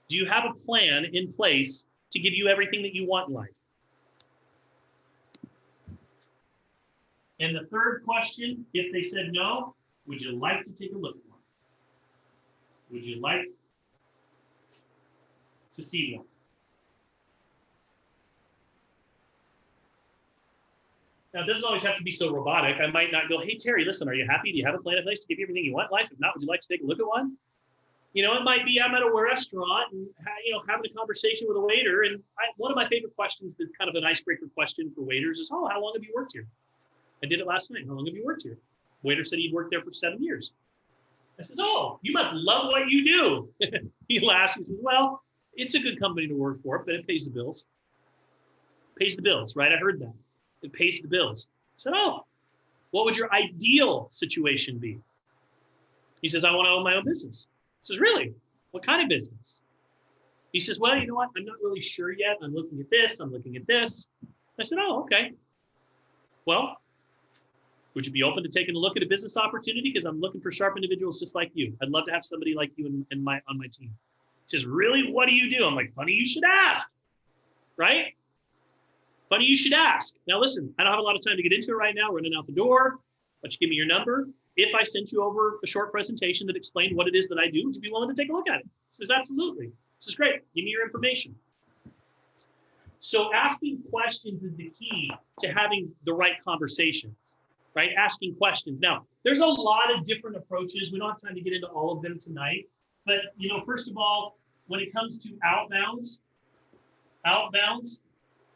Do you have a plan in place to give you everything that you want in life? And the third question, if they said no, would you like to take a look at one? Would you like to see one? Now, it doesn't always have to be so robotic. I might not go, hey, Terry, listen, are you happy? Do you have a plan in place to give you everything you want in life? If not, would you like to take a look at one? You know, it might be I'm at a restaurant and, you know, having a conversation with a waiter. And one of my favorite questions that's kind of an icebreaker question for waiters is, oh, how long have you worked here? I did it last night. How long have you worked here? Waiter said he'd worked there for 7 years. I says, oh, you must love what you do. He laughs. He says, well, it's a good company to work for, but it pays the bills. Pays the bills, right? I heard that. It pays the bills. I said, oh, what would your ideal situation be? He says, I want to own my own business. I says, really? What kind of business? He says, well, you know what? I'm not really sure yet. I'm looking at this. I'm looking at this. I said, oh, okay. Well, would you be open to taking a look at a business opportunity? Because I'm looking for sharp individuals just like you. I'd love to have somebody like you on my team. He says, really? What do you do? I'm like, funny you should ask, right? Funny you should ask. Now listen, I don't have a lot of time to get into it right now. Running out the door. But you give me your number. If I sent you over a short presentation that explained what it is that I do, would you be willing to take a look at it? He says, absolutely. This is great. Give me your information. So asking questions is the key to having the right conversations, right? Asking questions. Now, there's a lot of different approaches. We don't have time to get into all of them tonight. But, you know, first of all, when it comes to outbounds,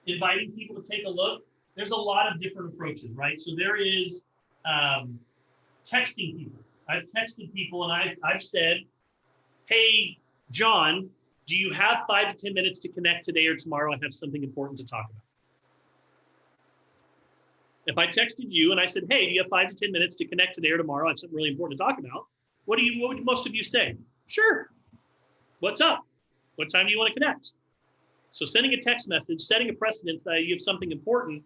inviting people to take a look, there's a lot of different approaches, right? So there is texting people. I've texted people and I've said, hey, John, do you have 5 to 10 minutes to connect today or tomorrow? I have something important to talk about. If I texted you and I said, hey, do you have 5 to 10 minutes to connect today or tomorrow? I have something really important to talk about. What would most of you say? Sure. What's up? What time do you want to connect? So sending a text message, setting a precedence that you have something important,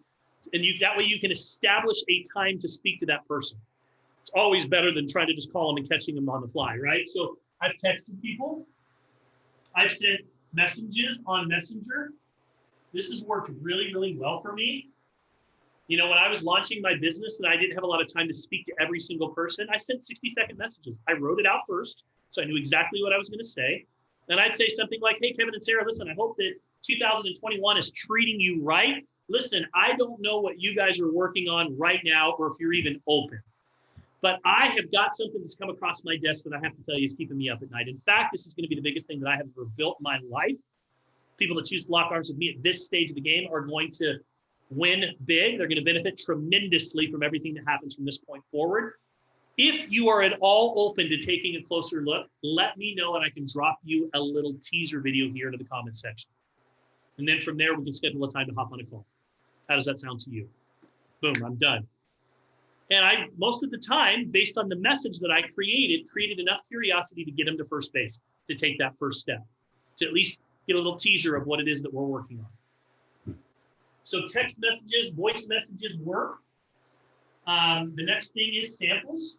and that way you can establish a time to speak to that person. It's always better than trying to just call them and catching them on the fly, right? So I've texted people. I've sent messages on Messenger. This has worked really, really well for me. You know, when I was launching my business and I didn't have a lot of time to speak to every single person, I sent 60-second messages. I wrote it out first, so I knew exactly what I was going to say. And I'd say something like, hey, Kevin and Sarah, listen, I hope that 2021 is treating you right. Listen, I don't know what you guys are working on right now or if you're even open. But I have got something that's come across my desk that I have to tell you is keeping me up at night. In fact, this is going to be the biggest thing that I have ever built in my life. People that choose to lock arms with me at this stage of the game are going to win big. They're going to benefit tremendously from everything that happens from this point forward. If you are at all open to taking a closer look, let me know and I can drop you a little teaser video here into the comments section. And then from there, we can schedule a time to hop on a call. How does that sound to you? Boom, I'm done. And I, most of the time, based on the message that I created enough curiosity to get them to first base, to take that first step, to at least get a little teaser of what it is that we're working on. So text messages, voice messages work. The next thing is samples,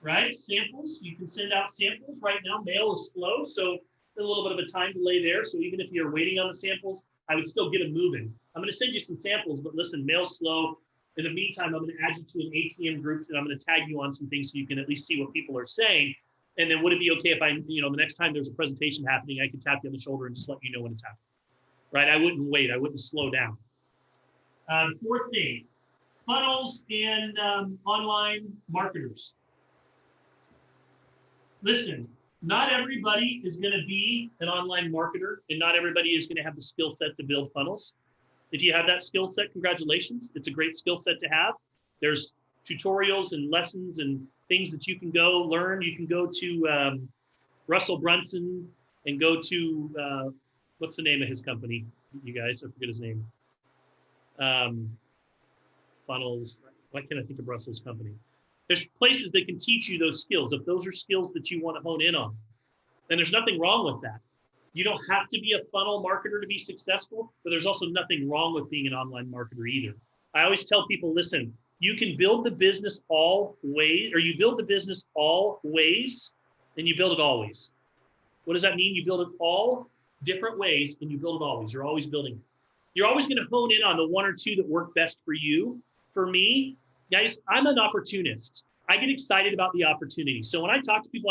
right? Samples, you can send out samples. Right now, mail is slow, so there's a little bit of a time delay there. So even if you're waiting on the samples, I would still get them moving. I'm going to send you some samples, but listen, mail's slow. In the meantime, I'm going to add you to an ATM group and I'm going to tag you on some things so you can at least see what people are saying. And then would it be okay if I, the next time there's a presentation happening, I could tap you on the shoulder and just let you know when it's happening, right? I wouldn't wait. I wouldn't slow down. Fourth thing, funnels and online marketers. Listen, Not everybody is going to be an online marketer, and not everybody is going to have the skill set to build funnels. If you have that skill set, congratulations. It's a great skill set to have. There's tutorials and lessons and things that you can go learn. You can go to Russell Brunson and go to, what's the name of his company, you guys? I forget his name. Funnels. Why can't I think of Russell's company? There's places that can teach you those skills. If those are skills that you want to hone in on, and there's nothing wrong with that. You don't have to be a funnel marketer to be successful, but there's also nothing wrong with being an online marketer either. I always tell people, listen, you can build the business all ways, or you build the business all ways, and you build it always. What does that mean? You build it all different ways, and you build it always. You're always building it. You're always going to hone in on the one or two that work best for you. For me, guys, I'm an opportunist. I get excited about the opportunity. So when I talk to people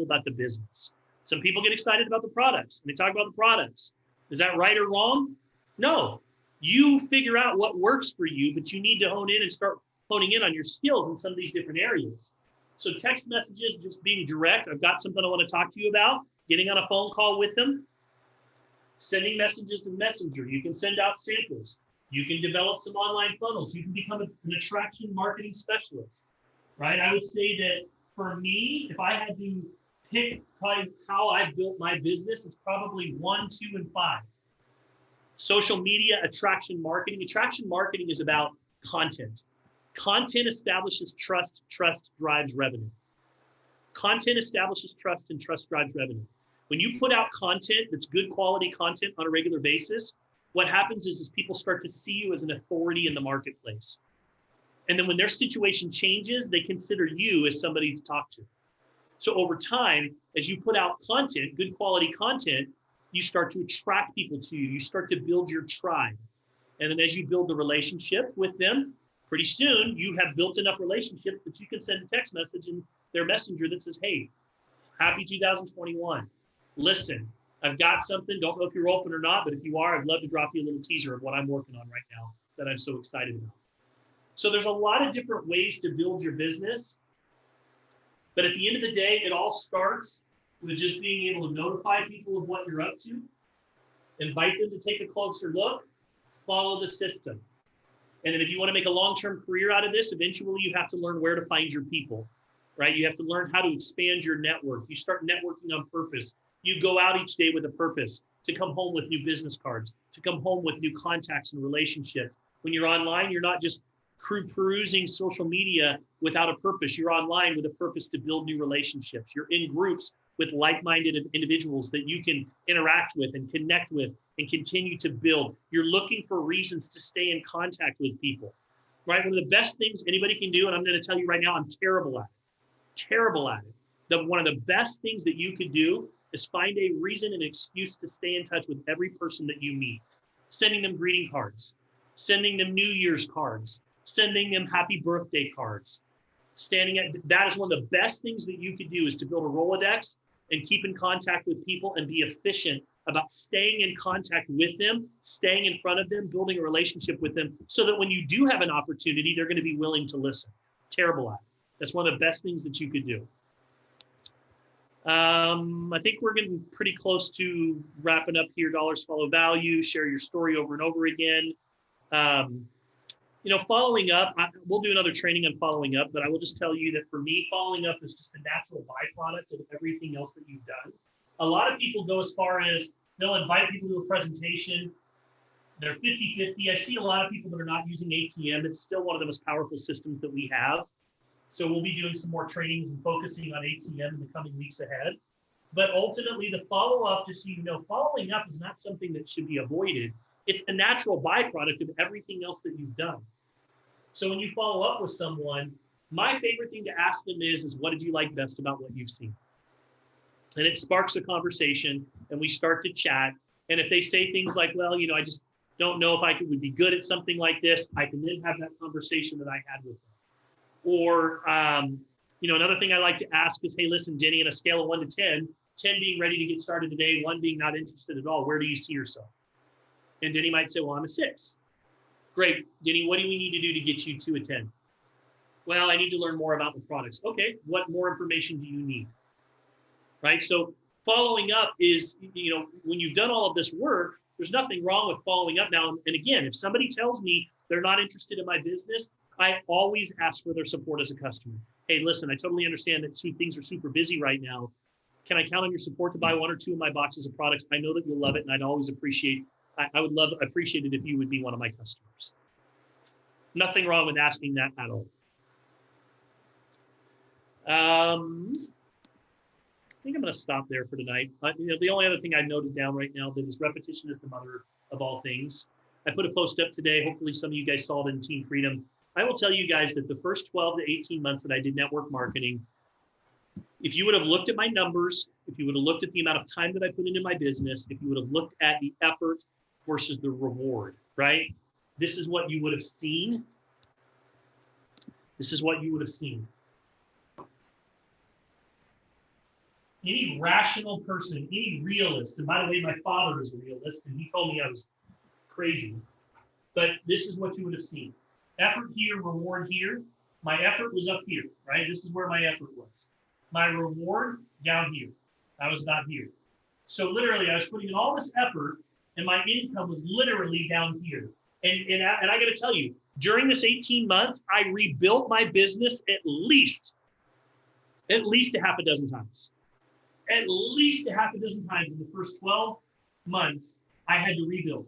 about the business. Some people get excited about the products, and they talk about the products. Is that right or wrong? No. You figure out what works for you, but you need to hone in and start honing in on your skills in some of these different areas. So text messages, just being direct. I've got something I want to talk to you about. Getting on a phone call with them. Sending messages to Messenger. You can send out samples. You can develop some online funnels. You can become an attraction marketing specialist, right? I would say that for me, if I had to pick probably how I built my business, it's probably 1, 2, and 5. Social media attraction marketing. Attraction marketing is about content. Content establishes trust. Trust drives revenue. Content establishes trust, and trust drives revenue. When you put out content that's good quality content on a regular basis, what happens is people start to see you as an authority in the marketplace. And then when their situation changes, they consider you as somebody to talk to. So over time, as you put out content, good quality content, you start to attract people to you. You start to build your tribe. And then as you build the relationship with them, pretty soon you have built enough relationships that you can send a text message in their messenger that says, hey, happy 2021. Listen, I've got something. Don't know if you're open or not, but if you are, I'd love to drop you a little teaser of what I'm working on right now that I'm so excited about. So there's a lot of different ways to build your business. But at the end of the day, it all starts with just being able to notify people of what you're up to, invite them to take a closer look, follow the system. And then if you want to make a long-term career out of this, eventually you have to learn where to find your people, right? You have to learn how to expand your network. You start networking on purpose. You go out each day with a purpose to come home with new business cards, to come home with new contacts and relationships. When you're online, you're not just perusing social media without a purpose. You're online with a purpose to build new relationships. You're in groups with like-minded individuals that you can interact with and connect with and continue to build. You're looking for reasons to stay in contact with people, right? One of the best things anybody can do, and I'm going to tell you right now, I'm terrible at it. One of the best things that you could do is find a reason and excuse to stay in touch with every person that you meet. Sending them greeting cards, sending them New Year's cards, sending them happy birthday cards. That is one of the best things that you could do, is to build a Rolodex and keep in contact with people and be efficient about staying in contact with them, staying in front of them, building a relationship with them, so that when you do have an opportunity, they're going to be willing to listen. Terrible at it. That's one of the best things that you could do. I think we're getting pretty close to wrapping up here. Dollars follow value, share your story over and over again. Following up, we'll do another training on following up, but I will just tell you that for me, following up is just a natural byproduct of everything else that you've done. A lot of people go as far as they'll invite people to a presentation. They're 50-50. I see a lot of people that are not using ATM. It's still one of the most powerful systems that we have. So we'll be doing some more trainings and focusing on ATM in the coming weeks ahead. But ultimately, the follow-up, just so you know, following up is not something that should be avoided. It's the natural byproduct of everything else that you've done. So when you follow up with someone, my favorite thing to ask them is what did you like best about what you've seen? And it sparks a conversation, and we start to chat. And if they say things like, well, I just don't know if I would be good at something like this, I can then have that conversation that I had with them. Or, another thing I like to ask is, hey, listen, Denny, on a scale of 1 to 10, 10 being ready to get started today, 1 being not interested at all, where do you see yourself? And Denny might say, well, I'm a 6. Great. Denny, what do we need to do to get you to a 10? Well, I need to learn more about the products. Okay. What more information do you need? right? So following up is, when you've done all of this work, there's nothing wrong with following up now. And again, if somebody tells me they're not interested in my business, I always ask for their support as a customer. Hey, listen, I totally understand that things are super busy right now. Can I count on your support to buy 1 or 2 of my boxes of products? I know that you'll love it, and I'd always appreciate it if you would be one of my customers. Nothing wrong with asking that at all. I think I'm going to stop there for tonight. The only other thing I noted down right now that is repetition is the mother of all things. I put a post up today. Hopefully some of you guys saw it in Team Freedom. I will tell you guys that the first 12 to 18 months that I did network marketing, if you would have looked at my numbers, if you would have looked at the amount of time that I put into my business, if you would have looked at the effort versus the reward, right? This is what you would have seen. This is what you would have seen. Any rational person, any realist, and by the way, my father is a realist, and he told me I was crazy, but this is what you would have seen. Effort here, reward here. My effort was up here, right? This is where my effort was. My reward down here. I was about here. So literally, I was putting in all this effort, and my income was literally down here. And I got to tell you, during this 18 months, I rebuilt my business at least a half a dozen times. At least a half a dozen times in the first 12 months, I had to rebuild,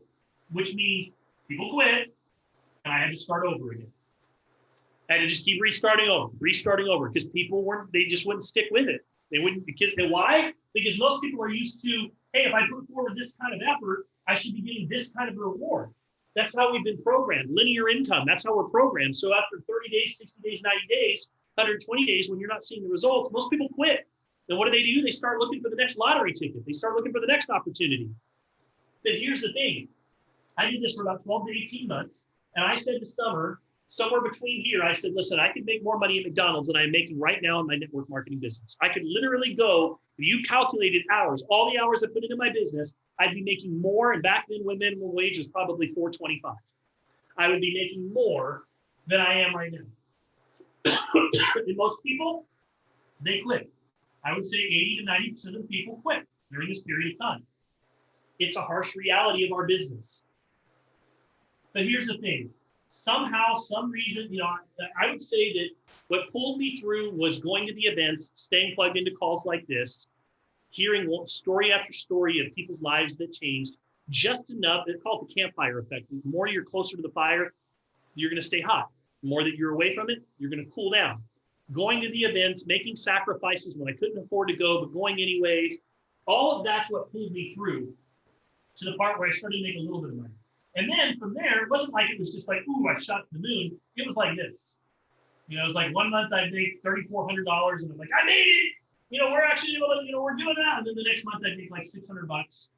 which means people quit, and I had to start over again. I had to just keep restarting over, because they just wouldn't stick with it. They wouldn't, why? Because most people are used to, hey, if I put forward this kind of effort, I should be getting this kind of reward. That's how we've been programmed. Linear income, that's how we're programmed. So after 30 days, 60 days, 90 days, 120 days, when you're not seeing the results, most people quit. Then what do? They start looking for the next lottery ticket. They start looking for the next opportunity. But here's the thing. I did this for about 12 to 18 months. And I said to Summer, somewhere between here, I said, listen, I could make more money at McDonald's than I'm making right now in my network marketing business. I could literally go, if you calculated hours, all the hours I put into my business, I'd be making more. And back then when minimum wage was probably $4.25. I would be making more than I am right now. And most people, they quit. I would say 80 to 90% of the people quit during this period of time. It's a harsh reality of our business. But here's the thing. Somehow, some reason, I would say that what pulled me through was going to the events, staying plugged into calls like this, hearing story after story of people's lives that changed just enough. They call it the campfire effect. The more you're closer to the fire, you're going to stay hot. The more that you're away from it, you're going to cool down. Going to the events, making sacrifices when I couldn't afford to go, but going anyways, all of that's what pulled me through to the part where I started to make a little bit of money. And then from there, it wasn't like it was just like, ooh, I shot the moon. It was like this. It was like 1 month I'd make $3,400, and I'm like, I made it. We're actually able to, we're doing that. And then the next month I'd make like $600.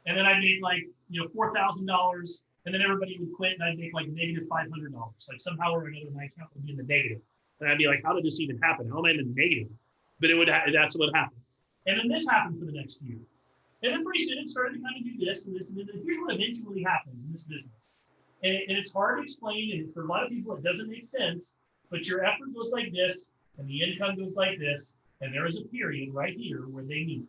And then I'd make like, $4,000. And then everybody would quit, and I'd make like negative $500. Like somehow or another, my account would be in the negative. And I'd be like, how did this even happen? How am I in the negative? But that's what happened. And then this happened for the next year. And then pretty soon it started to kind of do this and this. And then here's what eventually happens in this business. And it's hard to explain. And for a lot of people, it doesn't make sense. But your effort goes like this, and the income goes like this. And there is a period right here where they meet.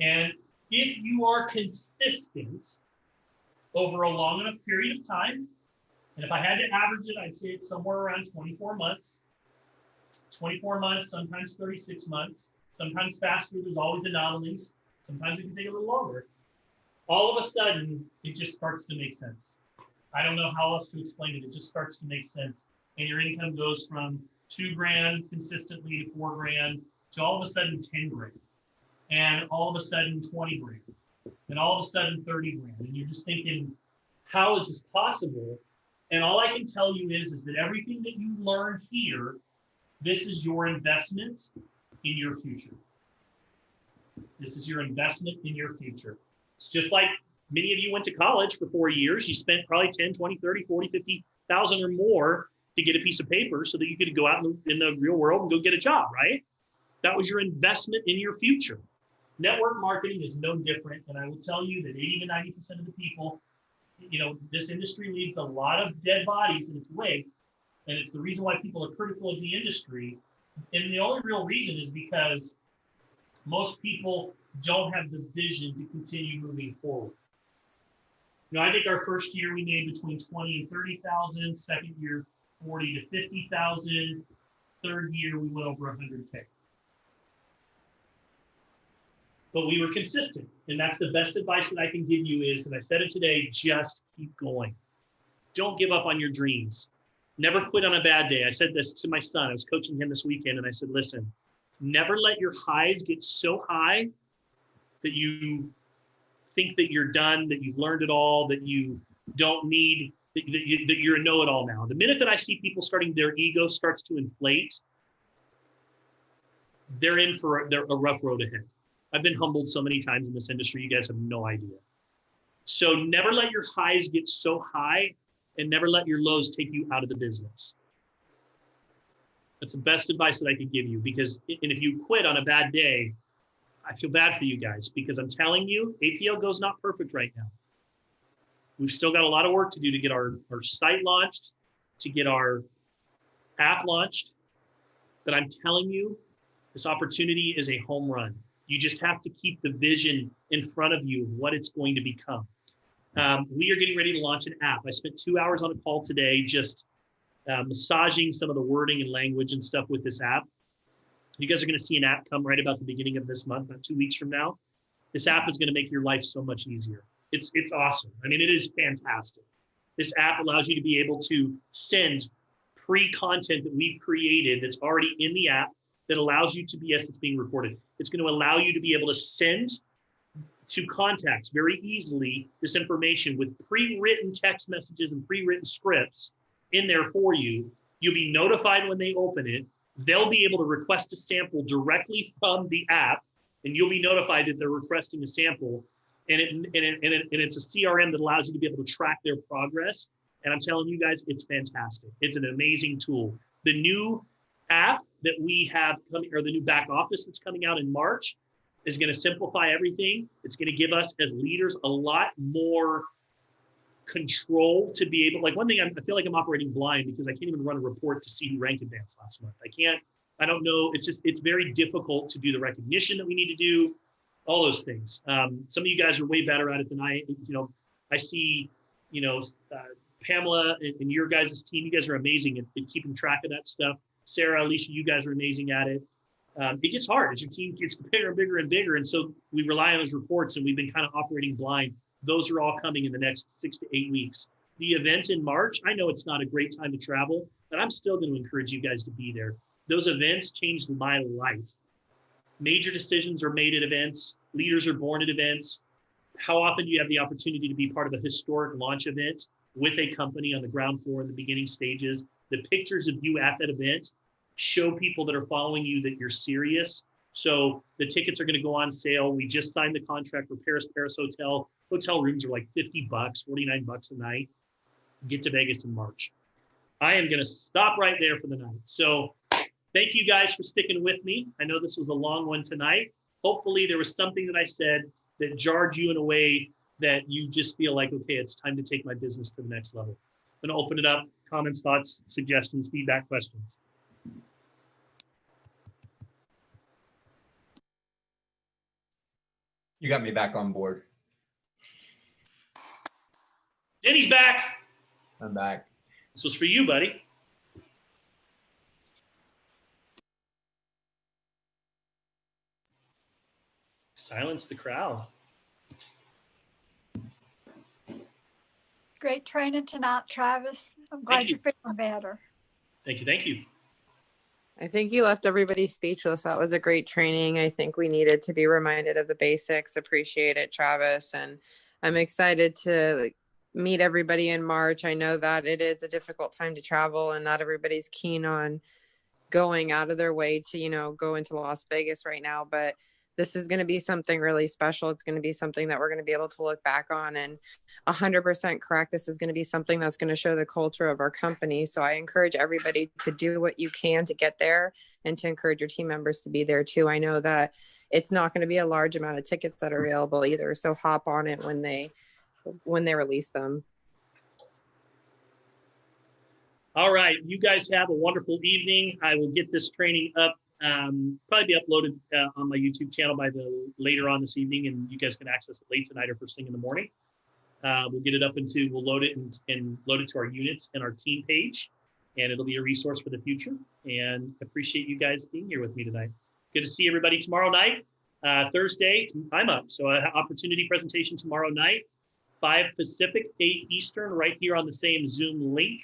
And if you are consistent over a long enough period of time, and if I had to average it, I'd say it's somewhere around 24 months. 24 months, sometimes 36 months, sometimes faster. There's always anomalies. Sometimes it can take a little longer. All of a sudden, it just starts to make sense. I don't know how else to explain it. It just starts to make sense. And your income goes from $2,000 consistently to $4,000 to all of a sudden 10 grand. And all of a sudden 20 grand. And all of a sudden 30 grand. And you're just thinking, how is this possible? And all I can tell you is that everything that you learn here, this is your investment in your future. This is your investment in your future. It's just like many of you went to college for 4 years. You spent probably 10, 20, 30, 40, 50,000 or more to get a piece of paper so that you could go out in the real world and go get a job, right? That was your investment in your future. Network marketing is no different. And I will tell you that 80 to 90% of the people, this industry leaves a lot of dead bodies in its wake. And it's the reason why people are critical of the industry. And the only real reason is because Most people don't have the vision to continue moving forward. You know, I think our first year we made between 20 and 30,000. Second year, 40 to 50,000. Third year, we went over 100K. But we were consistent, and that's the best advice that I can give you is, and I said it today, just keep going. Don't give up on your dreams. Never quit on a bad day. I said this to my son. I was coaching him this weekend, and I said, listen, never let your highs get so high that you think that you're done, that you've learned it all, that you don't need, that you're a know-it-all now. The minute that I see people their ego starts to inflate, they're in for a rough road ahead. I've been humbled so many times in this industry, you guys have no idea. So never let your highs get so high and never let your lows take you out of the business. That's the best advice that I could give you, because if you quit on a bad day, I feel bad for you guys, because I'm telling you, APLGo is not perfect right now. We've still got a lot of work to do to get our site launched, to get our app launched. But I'm telling you, this opportunity is a home run. You just have to keep the vision in front of you of what it's going to become. We are getting ready to launch an app. I spent 2 hours on a call today just massaging some of the wording and language and stuff with this app. You guys are going to see an app come right about the beginning of this month, about 2 weeks from now. This app is going to make your life so much easier. It's awesome. I mean, it is fantastic. This app allows you to be able to send pre-content that we've created that's already in the app that allows you to be, yes, it's being recorded. It's going to allow you to be able to send to contacts very easily this information with pre-written text messages and pre-written scripts in there for you. You'll be notified when they open it. They'll be able to request a sample directly from the app, and you'll be notified that they're requesting a sample. And it's a CRM that allows you to be able to track their progress. And I'm telling you guys, it's fantastic. It's an amazing tool. The new app that we have coming, or the new back office that's coming out in March, is going to simplify everything. It's going to give us as leaders a lot more control to be able, like one thing, I feel like I'm operating blind because I can't even run a report to see who rank advanced last month. I don't know. It's very difficult to do the recognition that we need to do, all those things. Some of you guys are way better at it than I see, Pamela and your guys' team, you guys are amazing at keeping track of that stuff. Sarah, Alicia, you guys are amazing at it. It gets hard as your team gets bigger and bigger and bigger. And so we rely on those reports, and we've been kind of operating blind. Those are all coming in the next 6 to 8 weeks. The event in March, I know it's not a great time to travel, but I'm still going to encourage you guys to be there. Those events changed my life. Major decisions are made at events. Leaders are born at events. How often do you have the opportunity to be part of a historic launch event with a company on the ground floor in the beginning stages? The pictures of you at that event show people that are following you that you're serious. So the tickets are going to go on sale. We just signed the contract for Paris Hotel. Hotel rooms are like $50, $49 a night. Get to Vegas in March. I am going to stop right there for the night. So thank you guys for sticking with me. I know this was a long one tonight. Hopefully there was something that I said that jarred you in a way that you just feel like, okay, it's time to take my business to the next level. I'm going to open it up. Comments, thoughts, suggestions, feedback, questions. You got me back on board. Denny's back. I'm back. This was for you, buddy. Silence the crowd. Great training tonight, Travis. I'm glad you're feeling better. Thank you. Thank you. I think you left everybody speechless. That was a great training. I think we needed to be reminded of the basics. Appreciate it, Travis. And I'm excited to meet everybody in March. I know that it is a difficult time to travel and not everybody's keen on going out of their way to, go into Las Vegas right now. But this is going to be something really special. It's going to be something that we're going to be able to look back on, and 100% correct. This is going to be something that's going to show the culture of our company. So I encourage everybody to do what you can to get there and to encourage your team members to be there too. I know that it's not going to be a large amount of tickets that are available either. So hop on it when they release them. All right. You guys have a wonderful evening. I will get this training up Probably be uploaded on my YouTube channel by later on this evening, and you guys can access it late tonight or first thing in the morning. We'll get it up we'll load it and load it to our units and our team page, and it'll be a resource for the future. And appreciate you guys being here with me tonight. Good to see everybody tomorrow night. Thursday, I'm up. So an opportunity presentation tomorrow night, 5 Pacific, 8 Eastern, right here on the same Zoom link.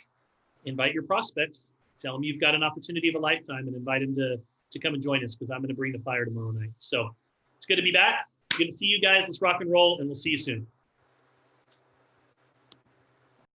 Invite your prospects. Tell them you've got an opportunity of a lifetime and invite them to come and join us, because I'm going to bring the fire tomorrow night. So it's good to be back. Good to see you guys. Let's rock and roll, and we'll see you soon.